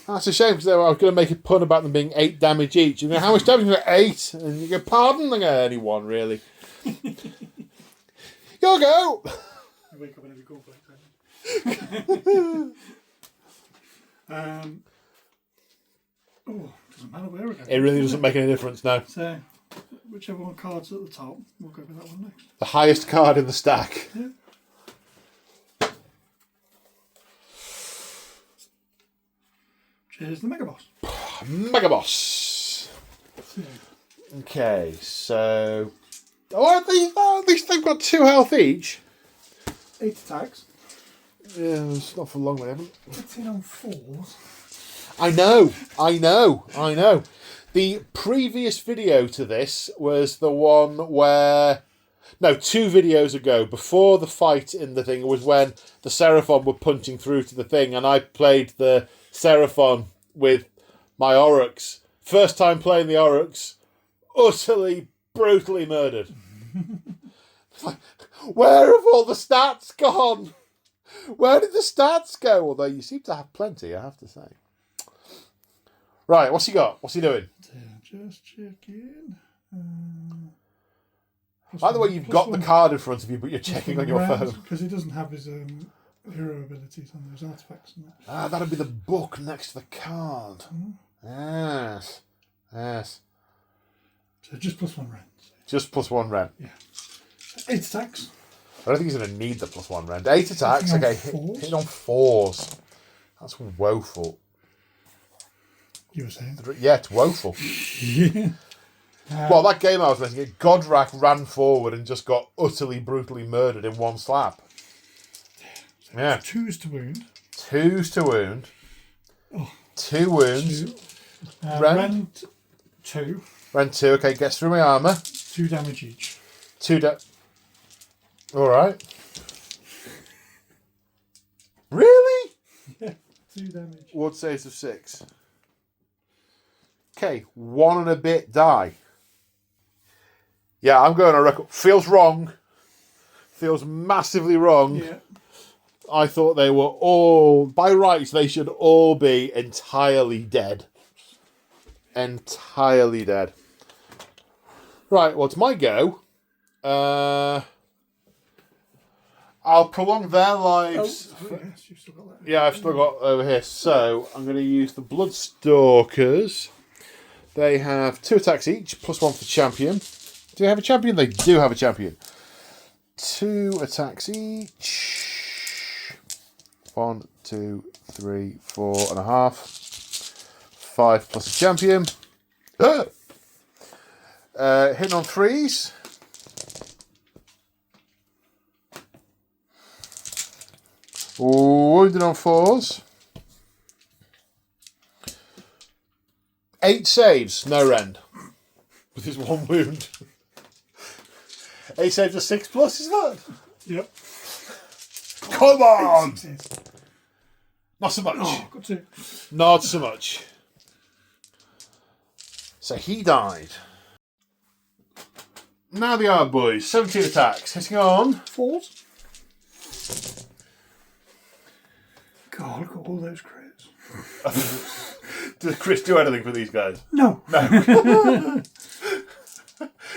That's a shame because I was going to make a pun about them being 8 damage each. You know, how much damage is 8? And you go, pardon anyone, really. You'll go! You wake up and have your cornflakes, doesn't matter where we go. It really doesn't make any difference now. So, whichever one card's at the top, we'll go with that one next. The highest card in the stack. Yeah. Cheers, the Mega Boss. Mega Boss. Okay, so... Oh, at least they've got 2 health each. 8 attacks. Yeah, it's not for long, they haven't. 18 on 4s. I know. The previous video to this was the one where... No, 2 videos ago, before the fight in the thing, was when the Seraphon were punching through to the thing, and I played the Seraphon with my Orruks. First time playing the Orruks, utterly, brutally murdered. Like, where have all the stats gone? Where did the stats go? Although you seem to have plenty, I have to say. Right, what's he got? What's he doing? Just checking. By the way, you've got the card in front of you, but you're checking on your phone. Because he doesn't have his hero abilities on those artifacts. And that. Ah, that'll be the book next to the card. Yes. So just +1 rend. Just +1 rend. Yeah. 8 attacks. I don't think he's going to need the +1 rend. 8 attacks. Okay, hitting on 4s. That's woeful. You were saying? Yeah, it's woeful. Yeah. Well, that game I was listening to, Godrak ran forward and just got utterly, brutally murdered in 1 slap. So Yeah. 2s to wound. 2s to wound. Oh. 2 wounds. 2. Rend 2. Rend 2. Okay, gets through my armour. 2 damage each. 2 Alright. Really? Yeah, 2 damage. Ward saves of 6. Okay, 1 and a bit die. Yeah, I'm going on record. Feels wrong. Feels massively wrong. Yeah. I thought they were all, by rights, they should all be entirely dead. Entirely dead. Right, well, it's my go. I'll prolong their lives. Oh, yes, you've still got that. Yeah, I've still got over here. So, I'm going to use the Bloodstalkers. They have 2 attacks each, +1 for champion. Do they have a champion? They do have a champion. 2 attacks each. 1, 2, 3, 4.5. 5 plus a champion. Hitting on 3s. Wounded on 4s. 8 saves, no rend. With his 1 wound. 8 saves a 6 plus, is that? Yep. Come on! 6 is. Not so much. Oh, got 2. Not so much. So he died. Now the Arb boys. 17 attacks. Hitting on 4s. God, look at all those crits. Does Chris do anything for these guys? No. No.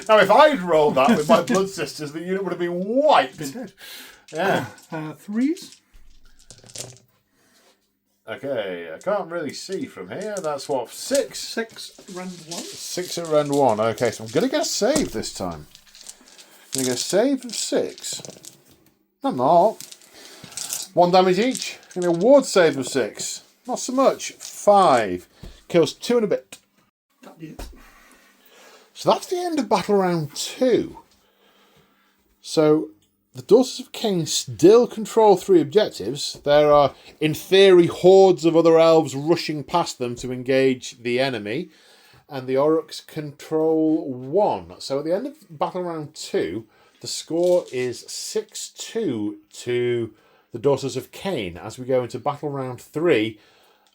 Now, if I'd rolled that with my blood sisters, the unit would have been wiped. Yeah. 3s. Okay, I can't really see from here. That's what, 6? 6, rend 1. 6 at rend 1. Okay, so I'm going to get a save this time. I'm going to get a save of 6. I'm not. 1 damage each. Going to be a ward save of 6. Not so much. 5. Kills 2 and a bit. That'd be it. So that's the end of battle round 2. So the Daughters of Khaine still control 3 objectives. There are, in theory, hordes of other elves rushing past them to engage the enemy. And the Orruks control 1. So at the end of battle round 2, the score is 6-2 to the Daughters of Khaine. As we go into battle round 3,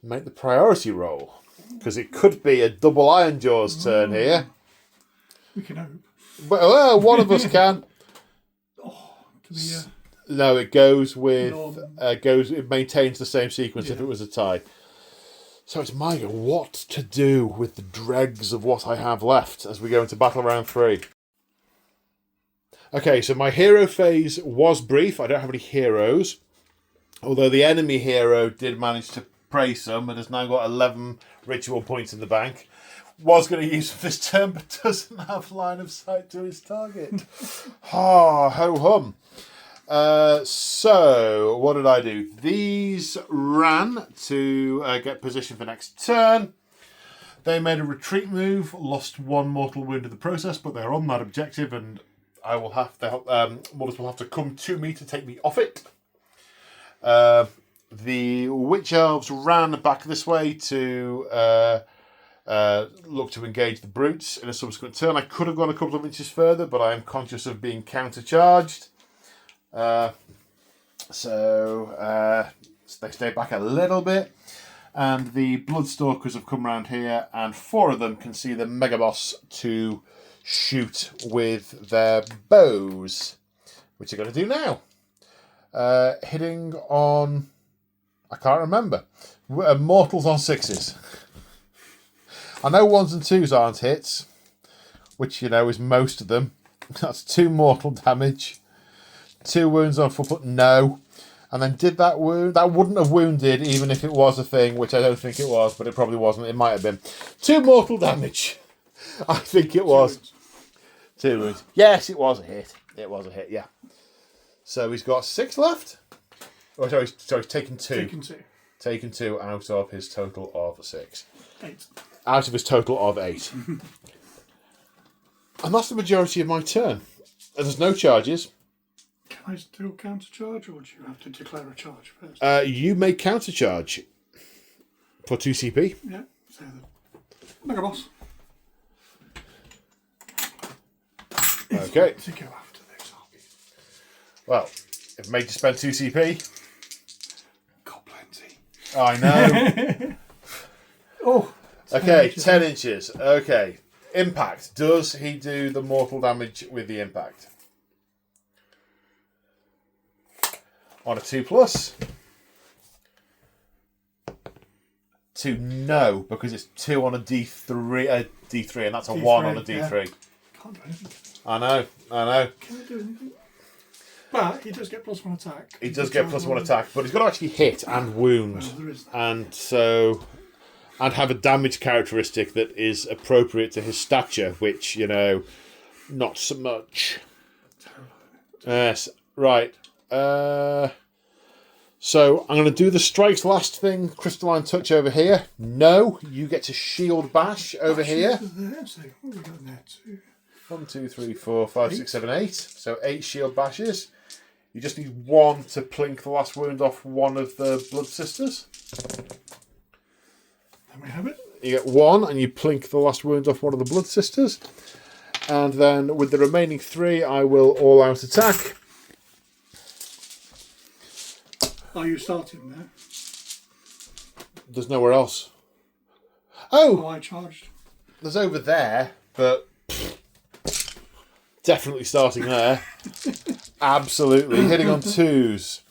make the priority roll. Because it could be a double Ironjawz turn here. We can hope. Well, one of us can. To be, No, it goes with Norman. It maintains the same sequence if it was a tie. So it's my go. What to do with the dregs of what I have left as we go into battle round 3. Okay, so my hero phase was brief. I don't have any heroes, although the enemy hero did manage to pray some and has now got 11 ritual points in the bank. Was going to use them this turn, but doesn't have line of sight to his target. Ho hum. So, what did I do? These ran to get position for next turn. They made a retreat move, lost 1 mortal wound in the process, but they're on that objective, and I will have to Mortals will have to come to me to take me off it. The Witch Elves ran back this way to look to engage the Brutes in a subsequent turn. I could have gone a couple of inches further, but I am conscious of being countercharged. So they stay back a little bit. And the Bloodstalkers have come round here, and 4 of them can see the Megaboss to shoot with their bows, which they're going to do now. Hitting on... I can't remember. Mortals on 6s. I know 1s and 2s aren't hits, which, is most of them. That's 2 mortal damage. 2 wounds on foot, no. And then did that wound? That wouldn't have wounded even if it was a thing, which I don't think it was, but it probably wasn't. It might have been. 2 mortal damage. I think it was. 2 wounds. Yes, it was a hit. It was a hit, yeah. So he's got 6 left. Oh, sorry, he's taken 2. Taken 2. Taken 2 out of his total of 6. 8. Out of his total of 8. And that's the majority of my turn. And there's no charges. Can I still counter charge, or do you have to declare a charge first? You may counter charge for 2 CP. Yeah, so the Mega Boss. Okay. To go after those armies. Well, it made you spend 2 CP. Got plenty. I know. Oh. Okay, 10 inches. Okay. Impact. Does he do the mortal damage with the impact? On a 2+. 2, no, because it's 2 on a D3, and that's a D3, 1 on a D3. Yeah. Can't do anything. I know. Can I do anything? But he does get +1 attack. He does get +1 attack, but he's got to actually hit and wound. Well, there is that. And have a damage characteristic that is appropriate to his stature, which, not so much. Terrible. Yes, right. So I'm going to do the strikes last thing. Crystalline touch over here. No, you get to shield bash over here. There, so what have we got there? 2, 1, 2, 3, 4, 5, 6, 7, 8. So 8 shield bashes. You just need 1 to plink the last wound off one of the Blood Sisters. There we have it. You get 1 and you plink the last wound off one of the Blood Sisters. And then with the remaining 3, I will all out attack. Are you starting there? There's nowhere else. Oh! I charged. There's over there, but definitely starting there. Absolutely. Hitting on 2s.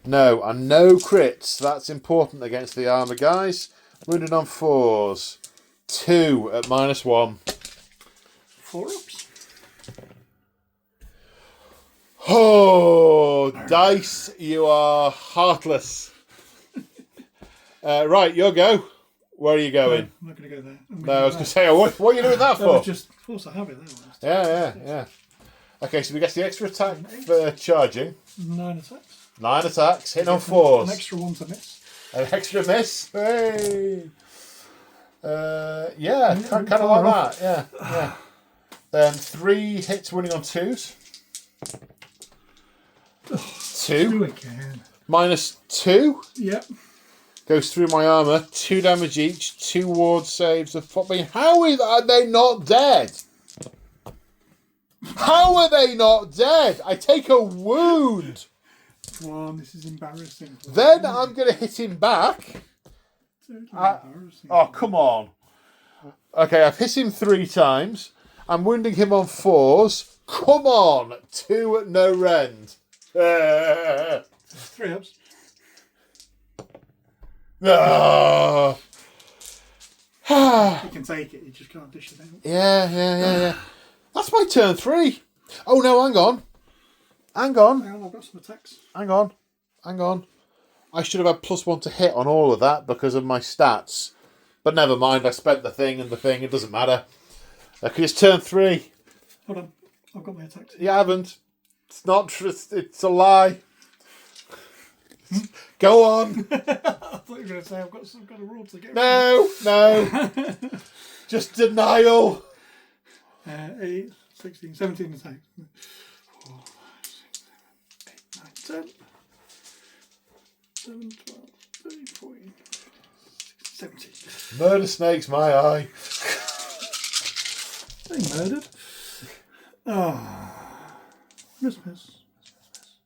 No, and no crits. That's important against the armour guys. Wounded on 4s. 2 at -1. 4 ups. Oh, dice, you are heartless. Right, your go. Where are you going? I'm not going to go there. No, I was going to say, what are you doing that for? Just, of course, I have it there. Yeah. Okay, so we get the extra attack for charging. 9 attacks. 9 attacks, hitting on 4s. An extra 1 to miss. An extra miss. Hey. Yeah, kind of like that. Yeah. Then 3 hits winning on 2s. 2 again. -2. Yep. Goes through my armour. 2 damage each. 2 ward saves. How are they not dead? How are they not dead? I take a wound. One. This is embarrassing. Then I'm going to hit him back. Embarrassing. Oh, come on. Okay, I've hit him 3 times. I'm wounding him on 4s. Come on. 2 at no rend. 3 ups. Ah. You can take it, you just can't dish it out. Yeah. That's my turn 3. Oh no, hang on. Hang on, I've got some attacks. Hang on. I should have had +1 to hit on all of that because of my stats. But never mind, I spent the thing, it doesn't matter. Okay, it's turn 3. Hold on, I've got my attacks. You haven't. It's not true, it's a lie. Go on. I thought you were going to say I've got some kind of rule to get. No. Just denial. 8, 16, 17 attacks. 4, 5, 6, 7, 8, 9, 10. 7, 12, 13, 14, 15, 16, 17. Murder snakes my eye. They murdered. Oh. Miss.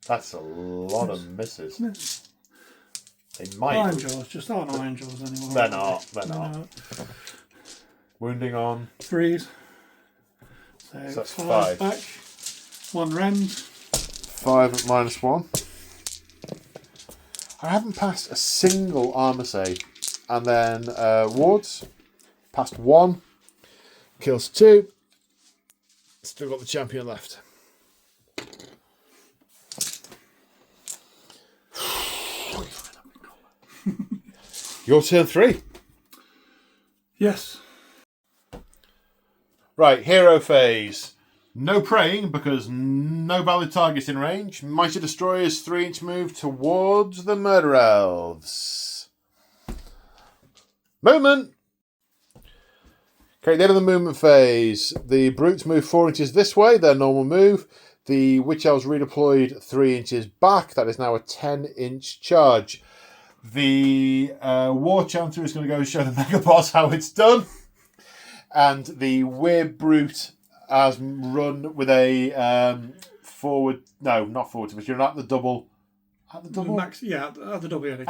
That's a lot of misses. Miss. They might. Ironjawz just aren't Ironjawz anymore. They're not. Wounding on. 3s. So that's 5 5. back. 1 rend. 5 at -1. I haven't passed a single armour save. And then wards. Passed 1. Kills 2. Still got the champion left. Your turn 3. Yes. Right, hero phase. No praying because no valid targets in range. Mighty Destroyer's 3-inch move towards the Murder Elves. Movement! Okay, the end of the movement phase. The Brutes move 4 inches this way, their normal move. The Witch Elves redeployed 3 inches back. That is now a 10-inch charge. The War Chanter is going to go and show the Mega Boss how it's done. And the Weird Brute has run with a forward... No, not forward, but you're at the double... At the double? At the double. Yeah,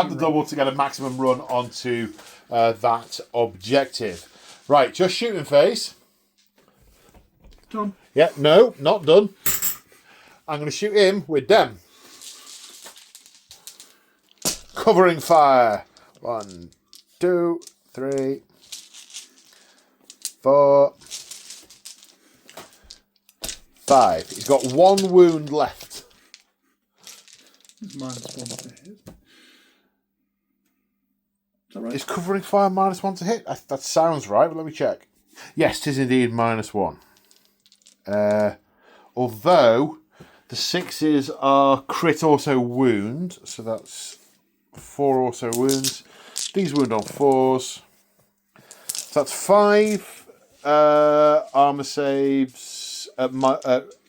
At the double to get a maximum run onto that objective. Right, just shooting phase. Done. Yeah, no, not done. I'm going to shoot him with them. Covering fire. 1, 2, 3, 4, 5. He's got 1 wound left. It's -1 to hit. Is that right? Is covering fire -1 to hit? That sounds right, but let me check. Yes, it is indeed -1. Although The 6s are crit also wound, so that's 4 also wounds. These wound on 4s. So that's 5 armor saves at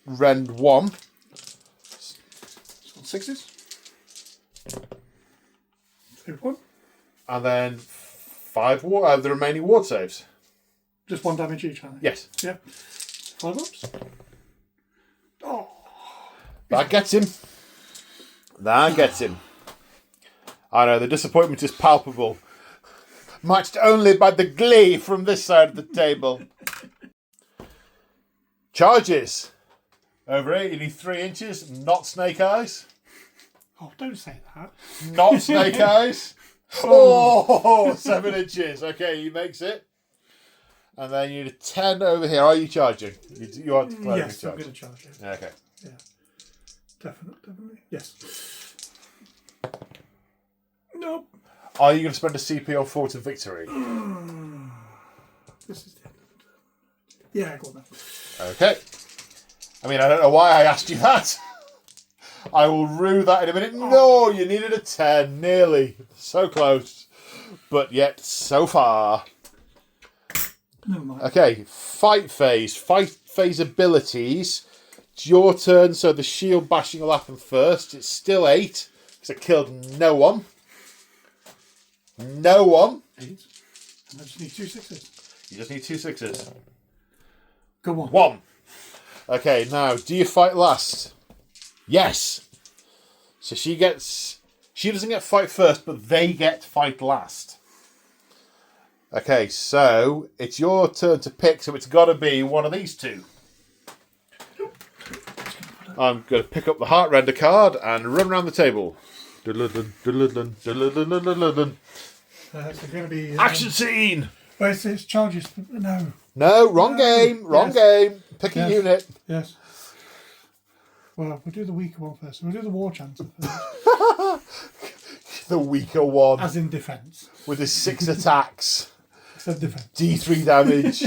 rend 1. 6s. 1. And then 5 the remaining ward saves. Just 1 damage each, aren't they? Yes. Yeah. 5 ups. Oh. That gets him. That gets him. I know, the disappointment is palpable. Matched only by the glee from this side of the table. Charges. Over 83 inches, not snake eyes. Oh, don't say that. Not snake eyes. Oh, 7 inches. Okay, he makes it. And then you need a 10 over here. Are you charging? You are declaring yes, a charge. I'm going to charge it. Okay. Yeah. Definitely. Yes. Nope. Are you going to spend a CP on Fort of Victory? This is the end of it. Yeah, go on now. Okay. I mean, I don't know why I asked you that. I will rue that in a minute. No, you needed a 10. Nearly. So close. But yet, so far. Never mind. Okay, fight phase. Fight phase abilities. It's your turn, so the shield bashing will happen first. It's still 8, because I killed no one. No one. 8. And I just need 2 6s. You just need 2 6s. Go on. 1. Okay, now, do you fight last? Yes. So she doesn't get fight first, but they get fight last. Okay, so it's your turn to pick, so it's got to be one of these two. I'm going to pick up the Heart Render card and run around the table. So going to be... Action scene! Well, it's charges. No. No, wrong game. Wrong game. Pick a unit. Yes. Well, we'll do the weaker one first. We'll do the War Chancer first. The weaker one. As in defence. With his 6 attacks. Except defence. D3 damage.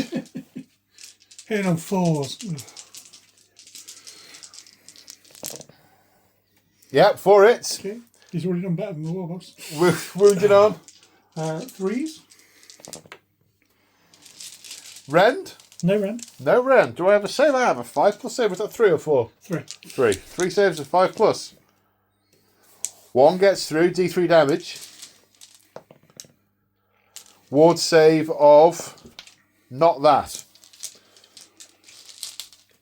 Hitting on 4s. Yep, 4 hits. Okay. He's already done better than the Warboss. Wounded on. 3s. Rend? No rend. No rend. Do I have a save? I have a 5 plus save. Was that 3 or 4? 3. 3. 3 saves of 5 plus. 1 gets through, D3 damage. Ward save of not that.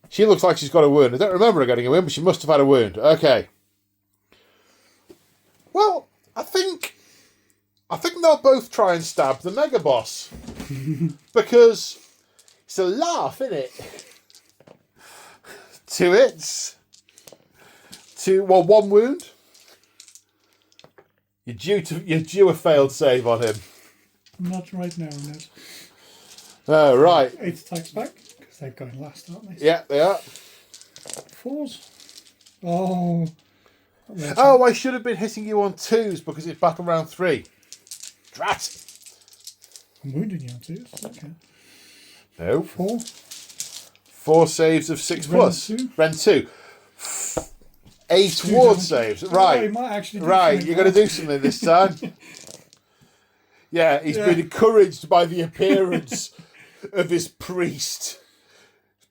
She looks like she's got a wound. I don't remember her getting a wound, but she must have had a wound. Okay. Well, I think they'll both try and stab the Mega Boss. Because it's a laugh, isn't it? 2 hits. 1 wound. You're due a failed save on him. Not right now, Ned. Oh, right. 8 attacks back, because they're going last, aren't they? Yeah, they are. 4s. Oh. Oh, I should have been hitting you on 2s because it's battle round 3. Drat. I'm wounding you on 2s. Okay. No. 4. 4 saves of 6 plus. Rend 2. 8 ward saves. Right. He might actually do Right, you're going to do something this time. Yeah, he's been encouraged by the appearance of his priest.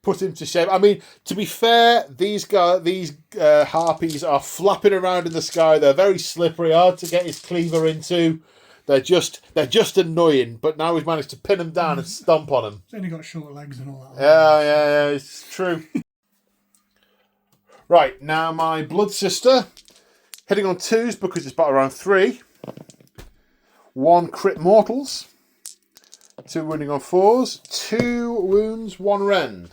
Put him to shame. I mean, to be fair, these harpies are flapping around in the sky. They're very slippery, hard to get his cleaver into. They're just annoying. But now he's managed to pin them down and stomp on them. He's only got short legs and all that. Yeah, it's true. Right, now my blood sister, hitting on 2s because it's battle round 3. 1 crit mortals. 2 wounding on 4s. 2 wounds, 1 rend.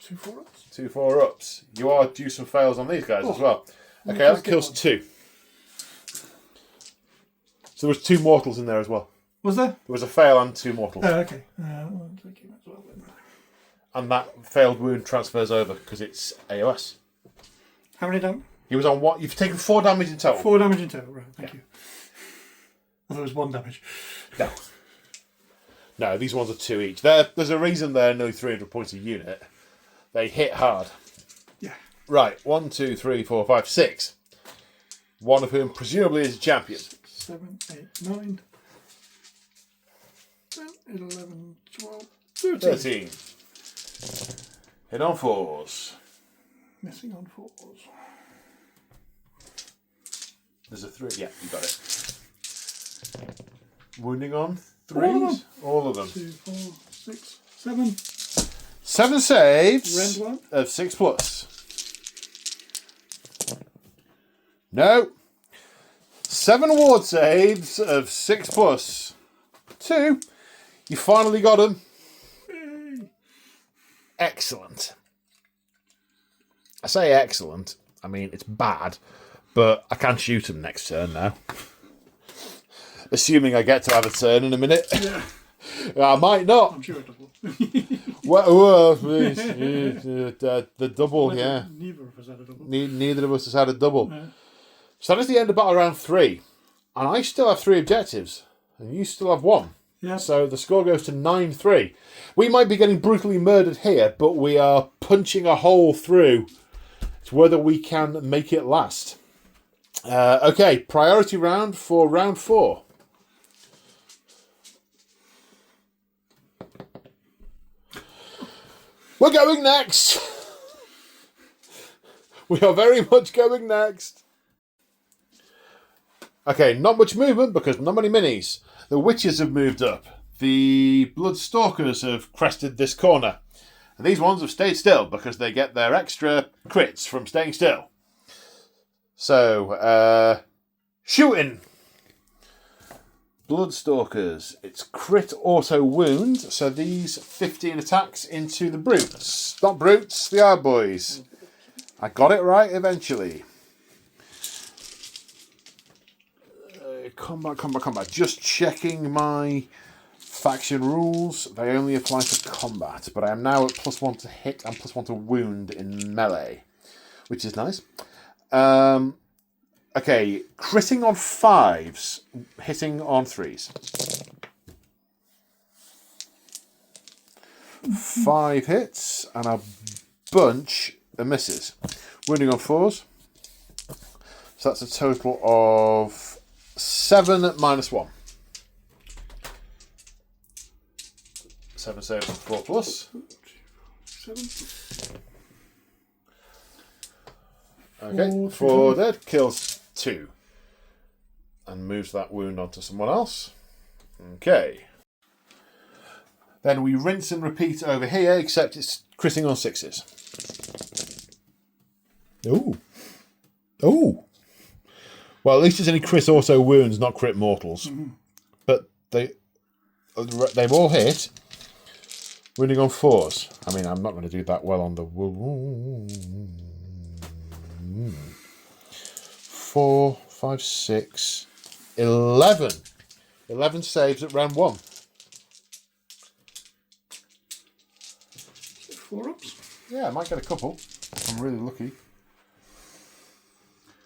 2 4-ups. 2 4-ups. You are due some fails on these guys as well. Okay, that kills 2. So there was 2 mortals in there as well. Was there? There was a fail and 2 mortals. Oh, okay. I'll take him as well then. And that failed wound transfers over because it's AoS. How many damage? He was on what? You've taken 4 damage in total. 4 damage in total, right, thank you. I thought it was 1 damage. No, these ones are 2 each. There's a reason they're nearly 300 points a unit. They hit hard. Yeah. Right, 1, 2, 3, 4, 5, 6. One of whom presumably is a champion. 7, 8, 9, 10, 11, 12, 13. 13. Hit on 4s. Missing on 4s. There's a 3. Yeah, you got it. Wounding on 3s. All of them. 2, 4, 6, 7. 7 saves Rend 1. of 6 plus. No. 7 ward saves of 6 plus. 2. You finally got him. Yay. Excellent. I say excellent. I mean, it's bad, but I can shoot him next turn now. Assuming I get to have a turn in a minute. Yeah. I might not. I'm sure it will. Well, the double, yeah. Neither of us had a double. Neither of us has had a double. Yeah. So that is the end of battle round 3. And I still have 3 objectives. And you still have 1. Yeah. So the score goes to 9-3. We might be getting brutally murdered here, but we are punching a hole through. It's whether we can make it last. Okay, priority round for round 4. We're going next. We are very much going next. Okay, not much movement because not many minis. The witches have moved up. The bloodstalkers have crested this corner. And these ones have stayed still because they get their extra crits from staying still. So, shooting. Bloodstalkers. It's crit auto wound. So these 15 attacks into the brutes. Not brutes, the are boys. I got it right eventually. Combat. Just checking my faction rules. They only apply to combat, but I am now at +1 to hit and +1 to wound in melee, which is nice. Okay, critting on 5s, hitting on 3s. 5 hits and a bunch of misses. Wounding on 4s. So that's a total of 7 -1. 7 saves on 4 plus. 7. Okay, 4 dead. Kills 2. And moves that wound onto someone else. Okay. Then we rinse and repeat over here, except it's critting on 6s. Ooh. Ooh. Well, at least it's only crit auto wounds, not crit mortals. Mm-hmm. But they've all hit. Wounding on 4s. I mean, I'm not going to do that well on the... 4, 5, 6, 11. 11 saves at round 1. 4 ups? Yeah, I might get a couple. If I'm really lucky.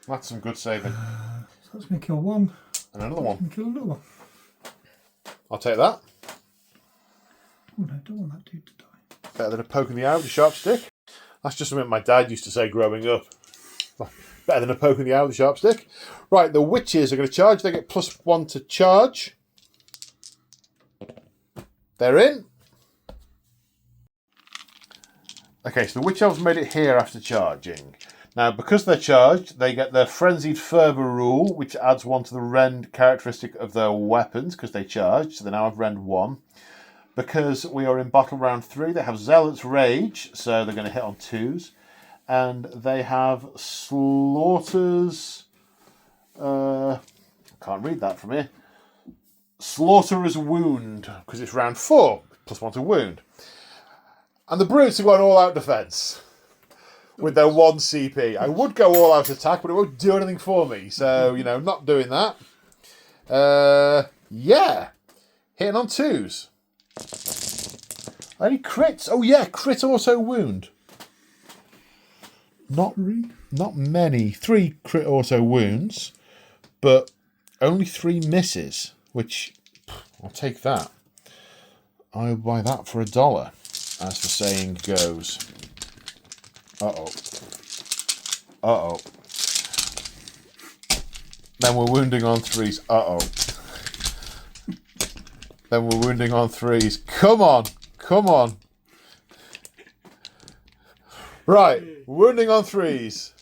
That's some good saving. So that's going to kill 1. And another one. And kill another one. I'll take that. Oh no, I don't want that dude to die. Better than a poke in the eye with a sharp stick. That's just something my dad used to say growing up. Better than a poke in the eye with a sharp stick. Right, the witches are going to charge. They get +1 to charge. They're in. Okay, so the witch elves made it here after charging. Now, because they're charged, they get their Frenzied Fervour rule, which adds 1 to the rend characteristic of their weapons, because they charged, so they now have rend 1. Because we are in battle round 3, they have Zealot's Rage, so they're going to hit on 2s. And they have Slaughter's... can't read that from here. Slaughterer's Wound, because it's round 4, +1 to wound. And the brutes have got an all-out defence with their 1 CP. I would go all-out attack, but it won't do anything for me. So, not doing that. Yeah. Hitting on 2s. Any crits? Oh, yeah, crit auto wound. Not many. 3 crit auto wounds, but only 3 misses, which I'll take that. I'll buy that for $1, as the saying goes. Uh-oh. Uh-oh. Then we're wounding on 3s. Uh-oh. Then we're wounding on 3s. Come on. Come on. Right. Wounding on 3s.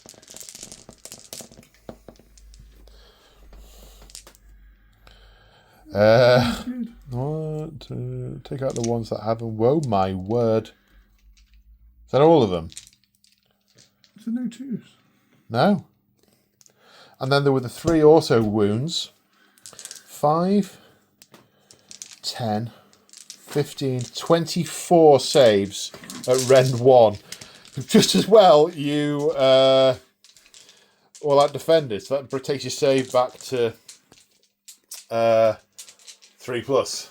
Take out the ones that haven't. Whoa, my word. Is that all of them? Is there no 2s? No. And then there were the 3 also wounds. 5, 10, 15, 24 saves at Rend 1. Just as well, you all out defended. So that takes your save back to 3+.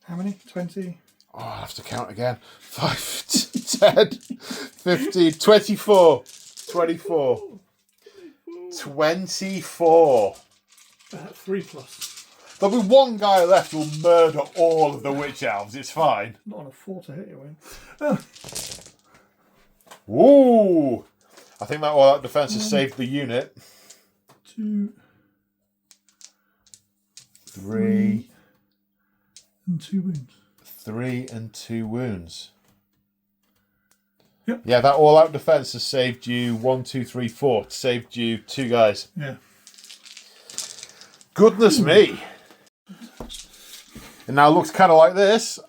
How many? 20? Oh, I'll have to count again. 5, 10, 15, 24. 24. 24. 3+. There'll be one guy left who'll murder all of the witch elves. It's fine. Not on a 4 to hit you, Wayne. Ooh! I think that all that defense has saved the unit. 2, 3 and 2 wounds. 3 and 2 wounds. Yep. Yeah, that all-out defense has saved you 1, 2, 3, 4. It's saved you 2 guys. Yeah. Goodness me! It now looks kind of like this,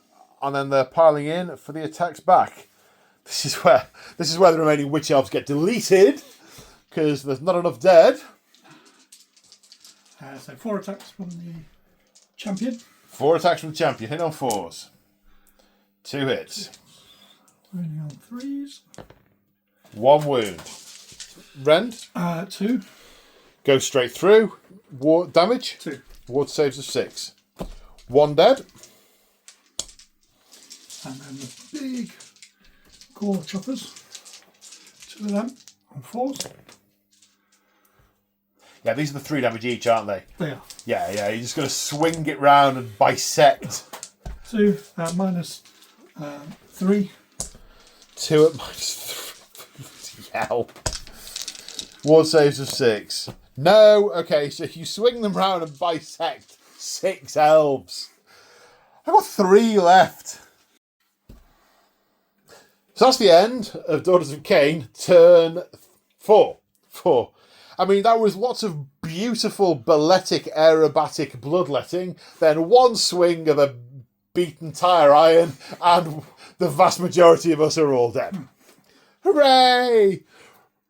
and then they're piling in for the attacks back. This is where the remaining witch elves get deleted because there's not enough dead. So 4 attacks from the champion. 4 attacks from the champion. Hit on 4s. 2 hits. Wounding on 3s. 1 wound. Rend. 2. Go straight through. Ward damage. 2. Ward saves of 6. 1 dead. And then the big core choppers. 2 of them on 4s. Yeah, these are the 3 damage each, aren't they? They are. Yeah. You're just going to swing it round and bisect. 2 minus 3. 2 at -3. Hell. Ward saves of 6. No. Okay, so you swing them round and bisect 6 elves. I've got 3 left. So that's the end of Daughters of Khaine, turn 4. I mean, that was lots of beautiful balletic, aerobatic bloodletting, then 1 swing of a beaten tire iron, and the vast majority of us are all dead. Hooray!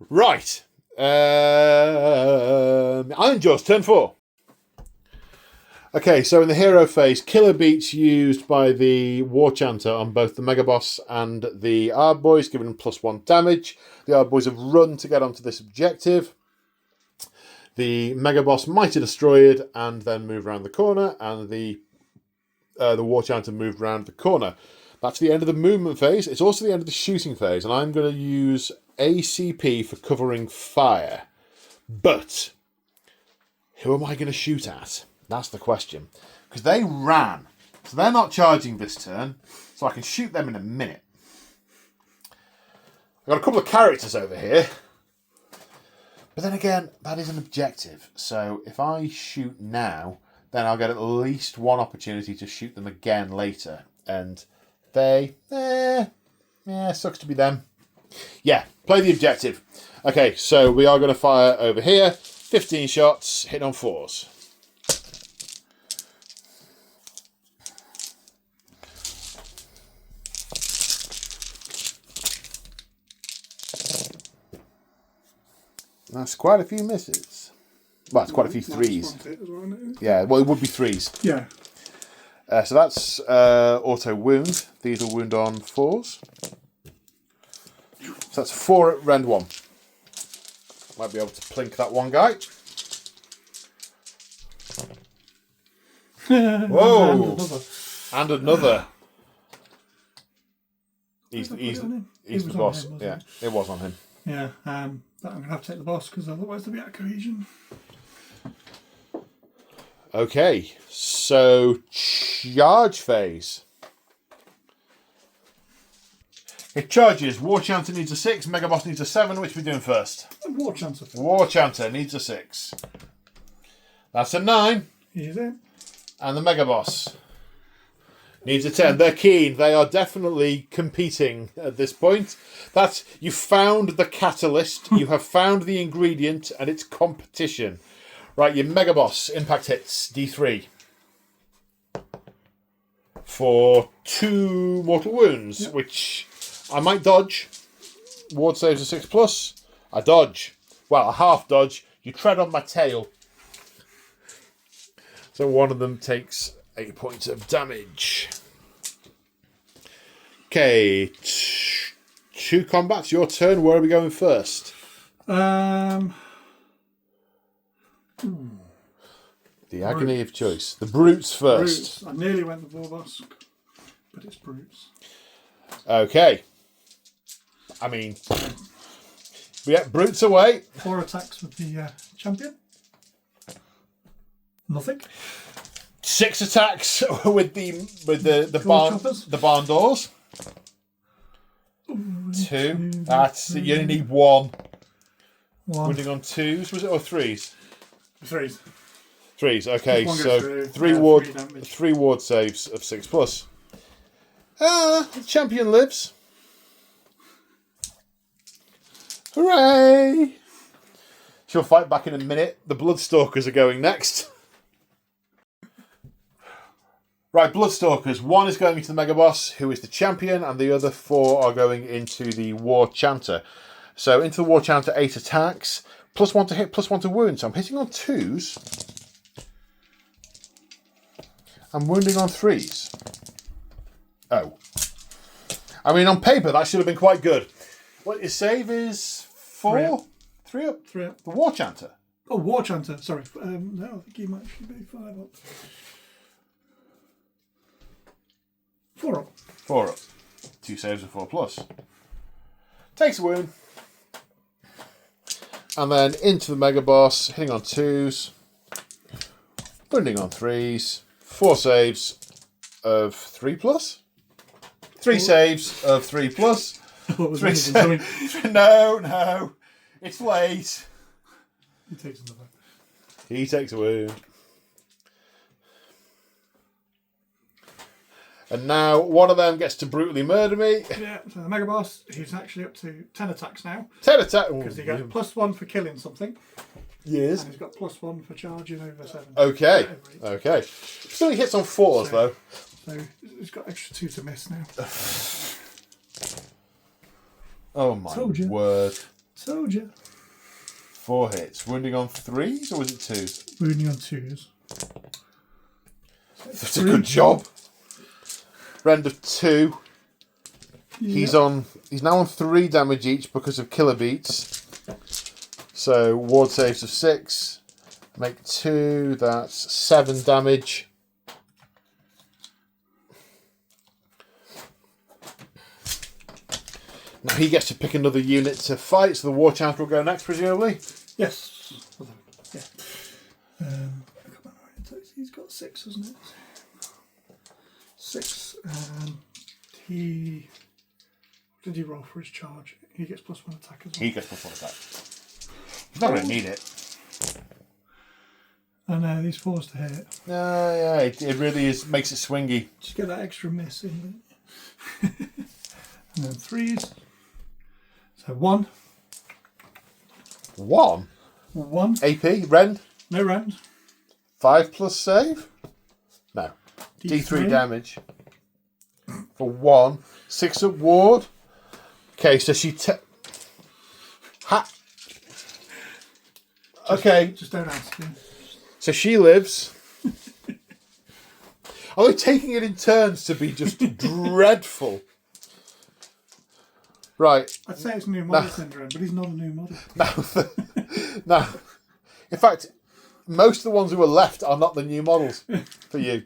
Right. Ironjawz, turn 4. Okay, so in the hero phase, killer beats used by the War Chanter on both the Mega Boss and the Ard Boys, giving them +1 damage. The Ard Boys have run to get onto this objective. The Mega Boss mighty destroyed and then moved around the corner, and the War Chanter moved around the corner. That's the end of the movement phase. It's also the end of the shooting phase, and I'm going to use ACP for covering fire. But who am I going to shoot at? That's the question. Because they ran. So they're not charging this turn. So I can shoot them in a minute. I've got a couple of characters over here. But then again, that is an objective. So if I shoot now, then I'll get at least 1 opportunity to shoot them again later. And they... sucks to be them. Yeah, play the objective. Okay, so we are going to fire over here. 15 shots, hit on 4s. That's quite a few misses. Well, it's quite a few 3s. Yeah, well, it would be 3s. Yeah. So that's auto wound. These will wound on 4s. So that's 4 at Rend 1. Might be able to plink that one guy. Whoa! And another. He's the boss. Yeah, it was on him. Yeah, but I'm going to have to take the boss because otherwise there'll be out of cohesion. Okay, so charge phase. It charges. War Chanter needs a 6. Mega Boss needs a 7. Which are we doing first? War Chancer. War Chanter needs a 6. That's a 9. He's in. And the Mega Boss needs a 10. They're keen. They are definitely competing at this point. You found the catalyst. You have found the ingredient, and it's competition. Right, your Mega Boss impact hits D3 for 2 mortal wounds, which I might dodge. Ward saves a 6+. I dodge. Well, a half dodge. You tread on my tail. So one of them takes 8 points of damage. Okay, 2 combats. Your turn. Where are we going first? The agony of choice. The brutes first. Brutes. I nearly went the Vorbosk, but it's brutes. Okay. I mean, yeah, brutes away. 4 attacks with the champion. Nothing. 6 attacks with the barn doors. 2. That's you only need 1. Wounding on 2s, was it, or 3s? 3s. 3s. Okay, so 3 ward saves of 6+. The champion lives. Hooray! She'll fight back in a minute. The Bloodstalkers are going next. Right, Bloodstalkers. 1 is going into the Mega Boss, who is the champion, and the other 4 are going into the War Chanter. So into the War Chanter, 8 attacks, +1 to hit, +1 to wound. So I'm hitting on 2s. I'm wounding on 3s. Oh. I mean, on paper, that should have been quite good. What, your save is 4? 3 up. 3 up. The War Chanter. Oh, War Chanter. Sorry. No, I think he might actually be 5 up. 4 up. 4 up. 2 saves of 4+. Takes a wound. And then into the Mega Boss, hitting on 2s. Wounding on 3s. 4 saves of 3+. 3 saves of 3+. What was 3 No. It's late. He takes another. He takes a wound. And now one of them gets to brutally murder me. Yeah, so the Mega Boss, he's actually up to 10 attacks now. 10 attacks. Because he got +1 for killing something. Yes. And he's got +1 for charging over 7. Okay. Okay. Still he hits on 4s though. So he's got extra 2 to miss now. Oh my word. Told you. 4 hits. Wounding on 3s or was it 2s? Wounding on 2s. That's a good job. Rend of 2. Yep. He's now on 3 damage each because of killer beats. So ward saves of 6. Make 2. That's 7 damage. Now he gets to pick another unit to fight, so the War Chanter will go next, presumably? Yes. Yeah. He's got 6, hasn't it? 6. He... What did he roll for his charge? He gets +1 attack as well. He gets +1 attack. He's not going to need it. And these 4s to hit. Yeah, it really is. Makes it swingy. Just get that extra miss in. And then 3s. So 1. 1? 1. AP, rend? No rend. 5+ save? No. D3 damage. For 1. 6 up ward. Okay, so she... Okay. Just don't ask him. So she lives. Are they taking it in turns to be just dreadful? Right. I'd say it's new model syndrome, but he's not a new model. No. In fact, most of the ones who are left are not the new models for you.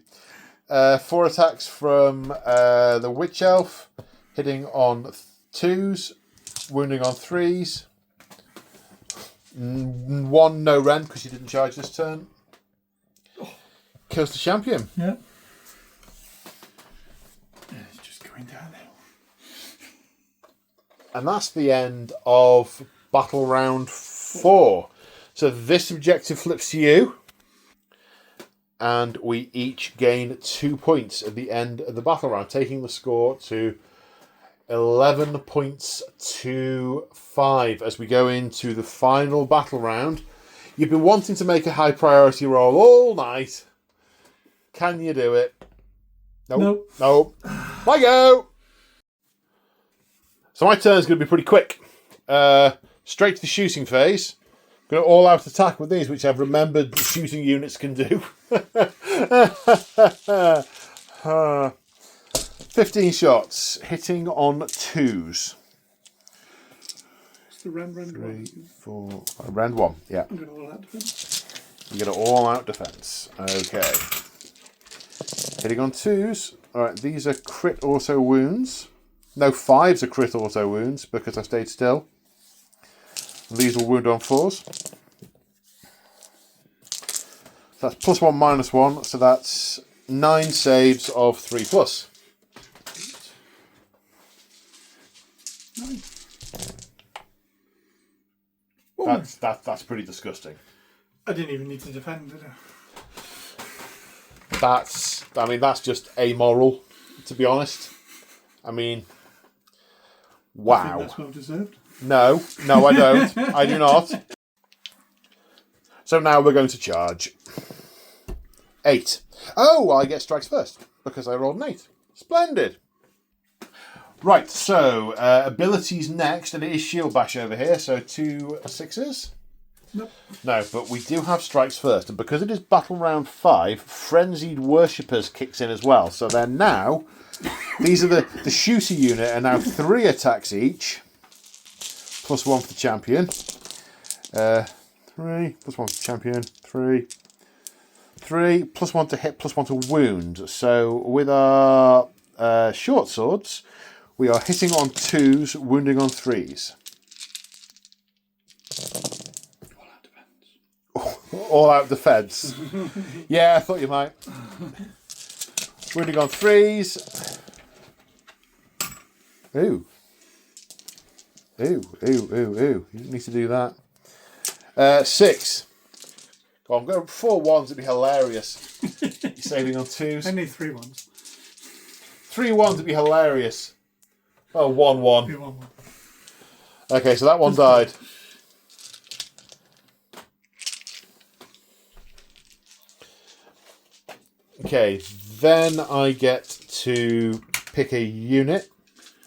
4 attacks from the Witch Elf, hitting on 2s, wounding on 3s. 1 no rend because she didn't charge this turn. Kills the champion. Yeah. It's just going down now. And that's the end of battle round 4. So this objective flips to you. And we each gain 2 points at the end of the battle round, taking the score to 11 points to 5 as we go into the final battle round. You've been wanting to make a high priority roll all night. Can you do it? Nope. Nope. My go! So my turn is going to be pretty quick. Straight to the shooting phase. Going to all-out attack with these, which I've remembered shooting units can do. 15 shots, hitting on 2s. It's the round 3, one. 4, round 1, yeah. I'm going to all-out defense. You get an all-out defense. Okay. Hitting on 2s. Alright, these are crit auto wounds. No, 5s are crit auto wounds because I stayed still. These will wound on 4s. That's +1, -1, so that's 9 saves of 3+. 9. That's pretty disgusting. I didn't even need to defend, did I? That's just amoral, to be honest. I mean, wow. I think that's well deserved. No, I don't. I do not. So now we're going to charge. 8. Oh, I get strikes first because I rolled an 8. Splendid. Right, so abilities next, and it is shield bash over here, so 2 6s. Nope. No, but we do have strikes first, and because it is battle round 5, frenzied worshippers kicks in as well. So they're now, these are the shooter unit, are now 3 attacks each. +1 for the champion. 3, +1 for the champion. 3. 3, +1 to hit, +1 to wound. So with our short swords, we are hitting on 2s, wounding on 3s. All out defense. Yeah, I thought you might. Wounding on 3s. Ooh. Ooh. You didn't need to do that. 6. Go on, go 4 1s, it'd be hilarious. You're saving on 2s. I need 3 1s. 3 1s would be hilarious. Oh, 1 1. 3 1 1. Okay, so that one died. Okay, then I get to pick a unit,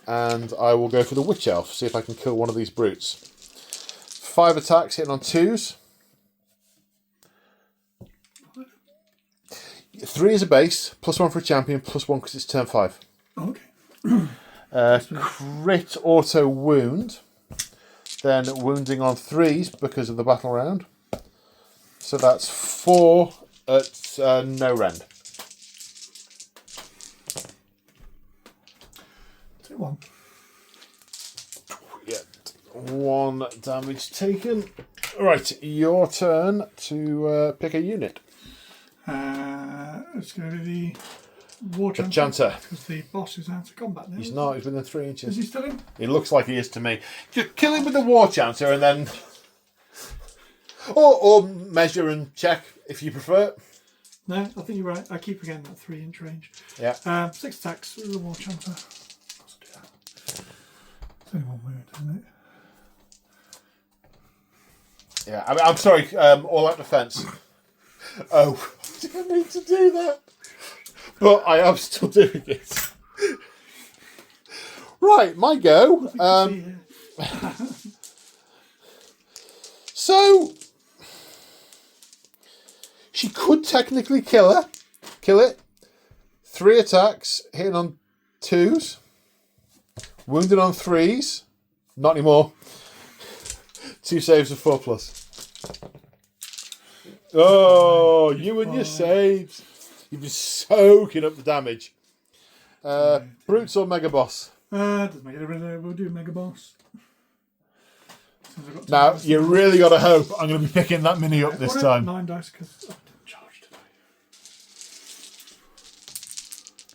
and I will go for the Witch Elf, see if I can kill one of these brutes. 5 attacks, hitting on 2s. 3 is a base, +1 for a champion, +1 because it's turn 5. Okay. Crit auto wound, then wounding on 3s because of the battle round. So that's 4 at no rend. 1. Yeah, 1 damage taken. Right, your turn to pick a unit. It's going to be the War Chanter. because the boss is out of combat now. He's not, he's within 3 inches. Is he still in? He looks like he is to me. Just kill him with the War Chanter and then... Or measure and check if you prefer. No, I think you're right. I keep again that 3-inch range. Yeah. 6 attacks with the War Chanter. Let's do that. It's only 1 wound, isn't it? Yeah, I'm sorry, all out defense. Oh, I didn't need to do that. But I am still doing it. Right, my go. So, she could technically kill it. 3 attacks, hitting on 2s. Wounded on 3s. Not anymore. 2 saves of 4+. Oh, you and your saves. You've been soaking up the damage. Brutes or Mega Boss? Doesn't make any difference. We'll do Mega Boss. Now, you really got to hope I'm going to be picking that mini up this time. 9 dice because I didn't charge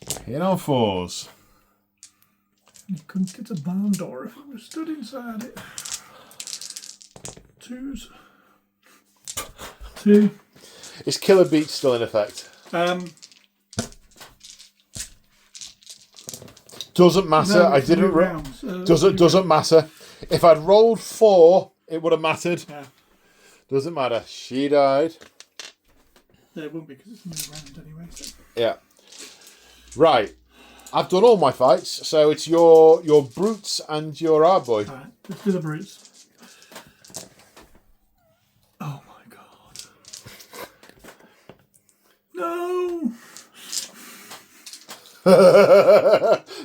today. Hit on 4s. You couldn't get a barn door if I was stood inside it. 2s. 2. Is Killer Beach still in effect? Doesn't matter. No, I didn't. rounds. Doesn't matter. If I'd rolled 4, it would have mattered. Yeah. Doesn't matter. She died. Yeah, it won't be because it's a new round anyway. So. Yeah. Right. I've done all my fights, so it's your brutes and your hard boy. Alright, let's do the brutes. Oh my god. No!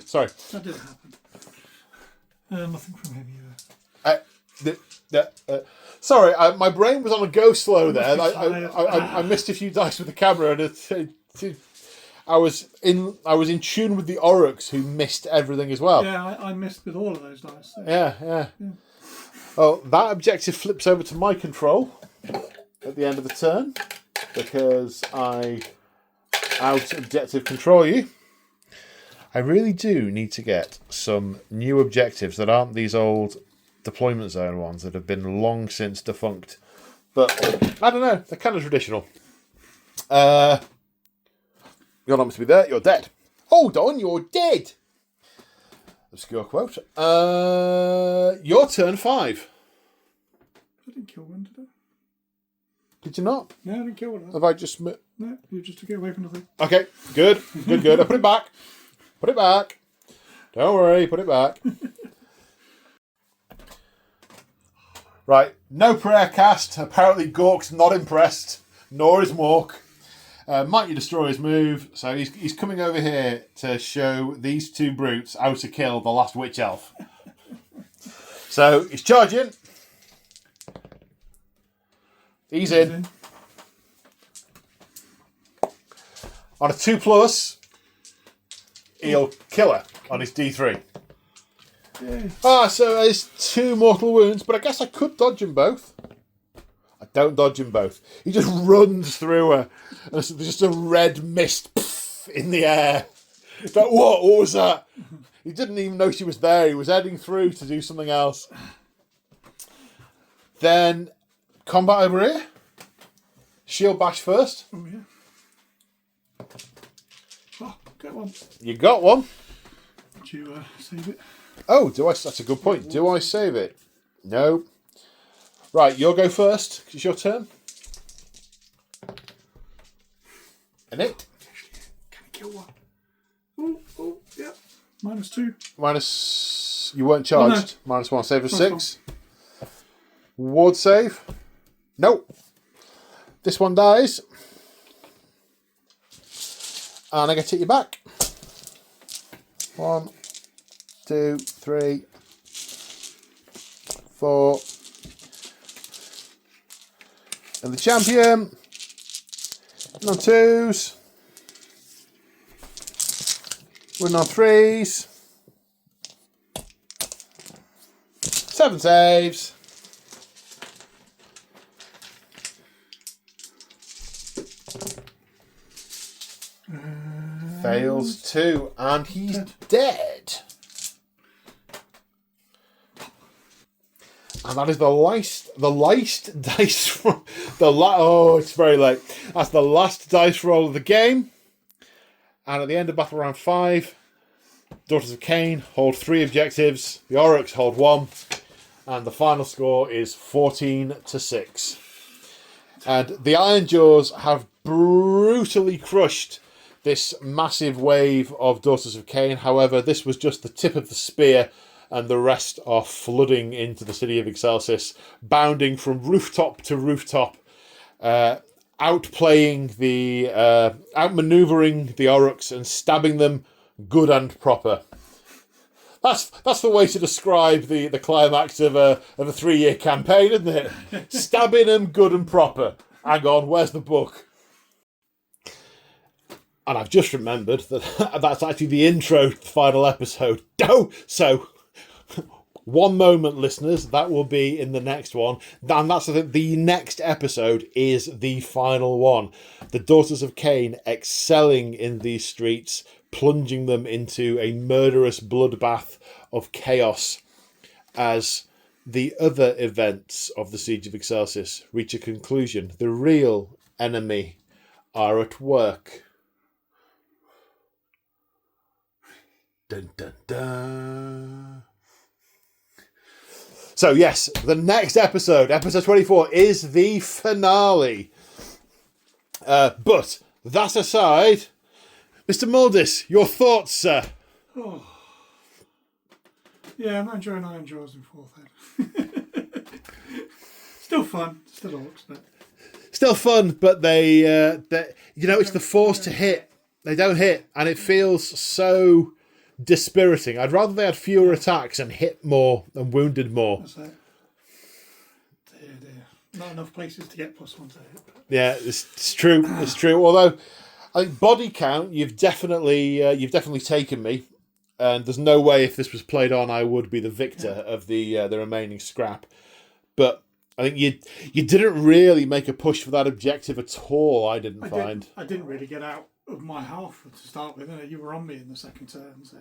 Sorry. That didn't happen. Nothing from him either. Sorry, my brain was on a go slow there. I missed a few dice with the camera, and I was in tune with the Orruks, who missed everything as well. Yeah, I missed with all of those dice. So. Yeah. Well, that objective flips over to my control at the end of the turn because I out objective control you. I really do need to get some new objectives that aren't these old deployment zone ones that have been long since defunct. But I don't know, they're kind of traditional. You're not meant to be there, you're dead. Hold on, you're dead! Obscure quote. Your turn 5. I didn't kill one, did I? Did you not? No, I didn't kill one. Have I just... No, you just took it away from the thing. Okay, good. I put it back. Put it back. Don't worry, put it back. Right, no prayer cast. Apparently Gork's not impressed, nor is Mork. Mighty Destroyer's move, so he's coming over here to show these two brutes how to kill the last witch elf. So he's charging. He's in. On a 2+, he'll kill her on his D3. Yeah. So there's 2 mortal wounds, but I guess I could dodge them both. I don't dodge them both. He just runs through her. And there's just a red mist in the air. It's like, what was that? He didn't even know she was there. He was heading through to do something else. Then, combat over here. Shield bash first. Oh, yeah. Oh, get one. You got one. Did you save it? Oh, that's a good point. Do I save it? No. Right, you'll go first. It's your turn. And it. Can I kill one? Oh, yeah. -2. Minus. You weren't charged. Oh, no. -1. Save of 6. Ward save. Nope. This one dies. And I get to hit you back. 1, 2, 3, 4. And the champion. On 2s. Win on 3s. 7 saves. Fails 2, and he's dead. And that is the last dice roll. Oh, it's very late. That's the last dice roll of the game. And at the end of battle round 5, Daughters of Khaine hold 3 objectives. The Orruks hold 1, and the final score is 14-6. And the Ironjawz have brutally crushed this massive wave of Daughters of Khaine. However, this was just the tip of the spear, and the rest are flooding into the city of Excelsis, bounding from rooftop to rooftop, outplaying outmaneuvering the Orruks and stabbing them good and proper. That's the way to describe the climax of a 3-year campaign, isn't it? Stabbing them good and proper. Hang on, where's the book? And I've just remembered that that's actually the intro to the final episode. Oh, so one moment, listeners, that will be in the next one. And that's the next episode is the final one. The Daughters of Khaine excelling in these streets, plunging them into a murderous bloodbath of chaos as the other events of the Siege of Excelsis reach a conclusion. The real enemy are at work. Dun, dun, dun. So yes, the next episode, episode 24, is the finale. But that aside, Mr. Muldis, your thoughts, sir? Oh. Yeah, I'm enjoying Ironjawz in 4th Ed. Still fun, still orcs, but still fun. But they it's the force to hit. They don't hit, and it feels so dispiriting. I'd rather they had fewer attacks and hit more and wounded more. That's it. Dear. Not enough places to get +1 to hit. But... Yeah, it's true. It's true. Although, I think body count, you've definitely taken me, and there's no way if this was played on, I would be the victor of the remaining scrap. But I think you didn't really make a push for that objective at all. I didn't really get out of my half to start with. You were on me in the second turn, so.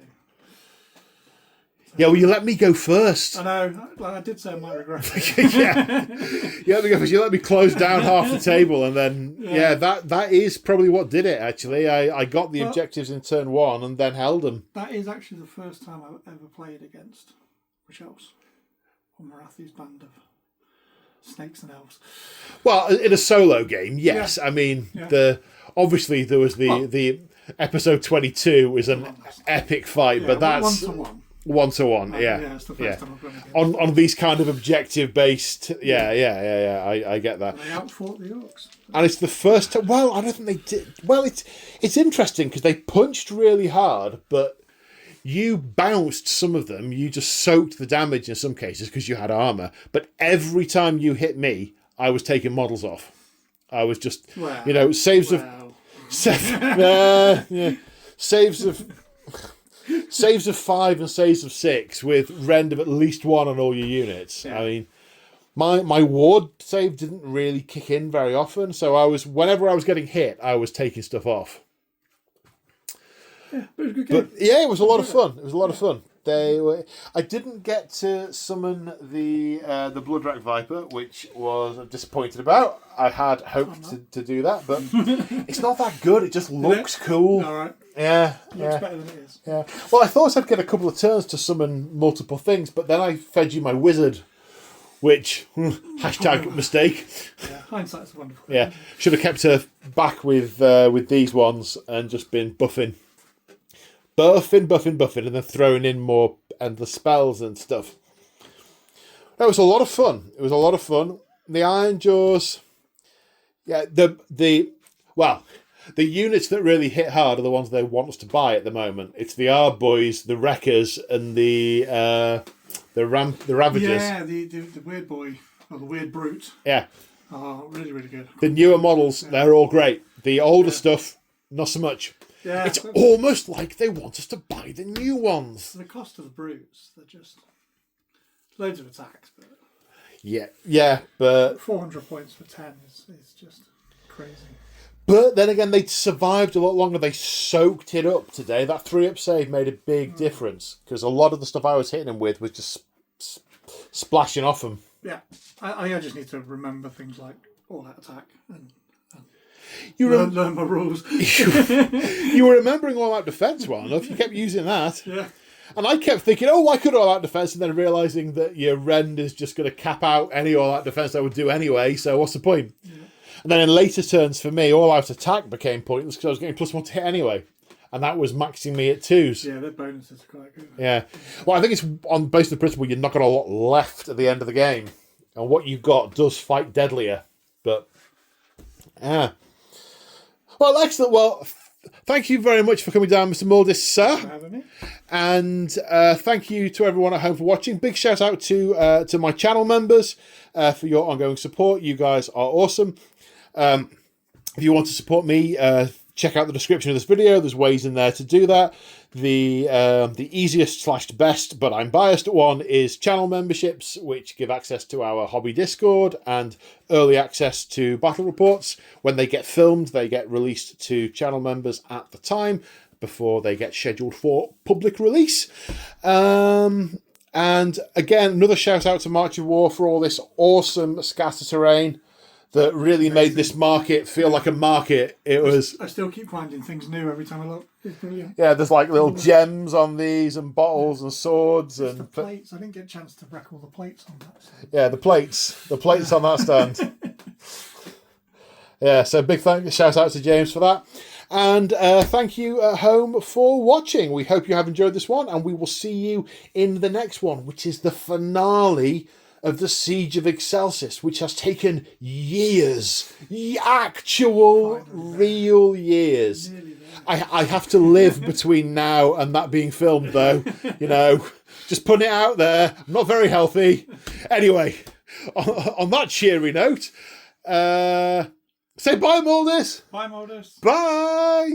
Yeah, well, you let me go first. I know. I did say I might regret it. Yeah, you let me go first. You let me close down half the table, and then that is probably what did it. Actually, I got the objectives in turn 1 and then held them. That is actually the first time I've ever played against Excelsis on Marathi's band of snakes and elves. Well, in a solo game, yes. I mean, obviously there was the episode 22 was an epic fight, but that's 1-to-1. 1-to-1, yeah. Yeah, it's the first time I've gone against on these kind of objective based, I get that. And they outfought the orcs. And it's the first time. Well, I don't think they did. Well, it's interesting because they punched really hard, but you bounced some of them. You just soaked the damage in some cases because you had armor. But every time you hit me, I was taking models off. I was just, saves of 5 and saves of 6 with rend of at least 1 on all your units. Yeah. I mean, my ward save didn't really kick in very often, so whenever I was getting hit, I was taking stuff off. Yeah, but it was a good game. But yeah, it was a lot of fun. It was a lot of fun. I didn't get to summon the Bloodwrack Viper, which I'm disappointed about. I had hoped to do that, but it's not that good. It just looks cool. All right. Yeah. Looks better than it is. Yeah. Well, I thought I'd get a couple of turns to summon multiple things, but then I fed you my wizard, which #mistake. Yeah, hindsight's wonderful. Yeah, should have kept her back with these ones and just been buffing, and then throwing in more endless spells and stuff. That was a lot of fun. It was a lot of fun. The Ironjawz, the units that really hit hard are the ones they want us to buy at the moment. It's the Boys, the Wreckers, and the Ravagers. Yeah, the Weird Boy, or the Weird Brute. Yeah. Oh, really, really good. The newer models, they're all great. The older stuff, not so much. Yeah, it's almost like they want us to buy the new ones. The cost of the brutes, they're just loads of attacks. But but 400 points for 10 is just crazy. But then again, they survived a lot longer. They soaked it up today. That 3-up save made a big difference because a lot of the stuff I was hitting them with was just splashing off them. Yeah, I just need to remember things like all-out attack and learn my rules. You were remembering all-out defense well enough. You kept using that. Yeah. And I kept thinking, I could all-out defense, and then realising that your rend is just going to cap out any all-out defense I would do anyway, so what's the point? Yeah. And then in later turns for me, all-out attack became pointless because I was getting +1 to hit anyway. And that was maxing me at 2s. Yeah, their bonuses are quite good. Yeah. Well, I think it's on based on the principle you've not got a lot left at the end of the game. And what you've got does fight deadlier. But, yeah. Well, excellent. Well, thank you very much for coming down, Mr. Muldis, sir. Thanks for having me. And thank you to everyone at home for watching. Big shout out to my channel members for your ongoing support. You guys are awesome. If you want to support me, check out the description of this video. There's ways in there to do that. The easiest / best, but I'm biased one, is channel memberships, which give access to our hobby Discord and early access to battle reports. When they get filmed, they get released to channel members at the time. before they get scheduled for public release. And again, another shout out to March of War for all this awesome scatter terrain that really made this market feel like a market. It was. I still keep finding things new every time I look. It's brilliant. Yeah, there's like little gems on these and bottles and swords It's and the plates. I didn't get a chance to wreck all the plates on that. yeah, the plates on that stand. Yeah, so big shout out to James for that. And thank you at home for watching. We hope you have enjoyed this one, and we will see you in the next one, which is the finale of the Siege of Excelsis, which has taken years, actual, real years. I have to live between now and that being filmed, though. You know, just putting it out there. I'm not very healthy. Anyway, on that cheery note, say bye, Moulders. Bye, Modus. Bye.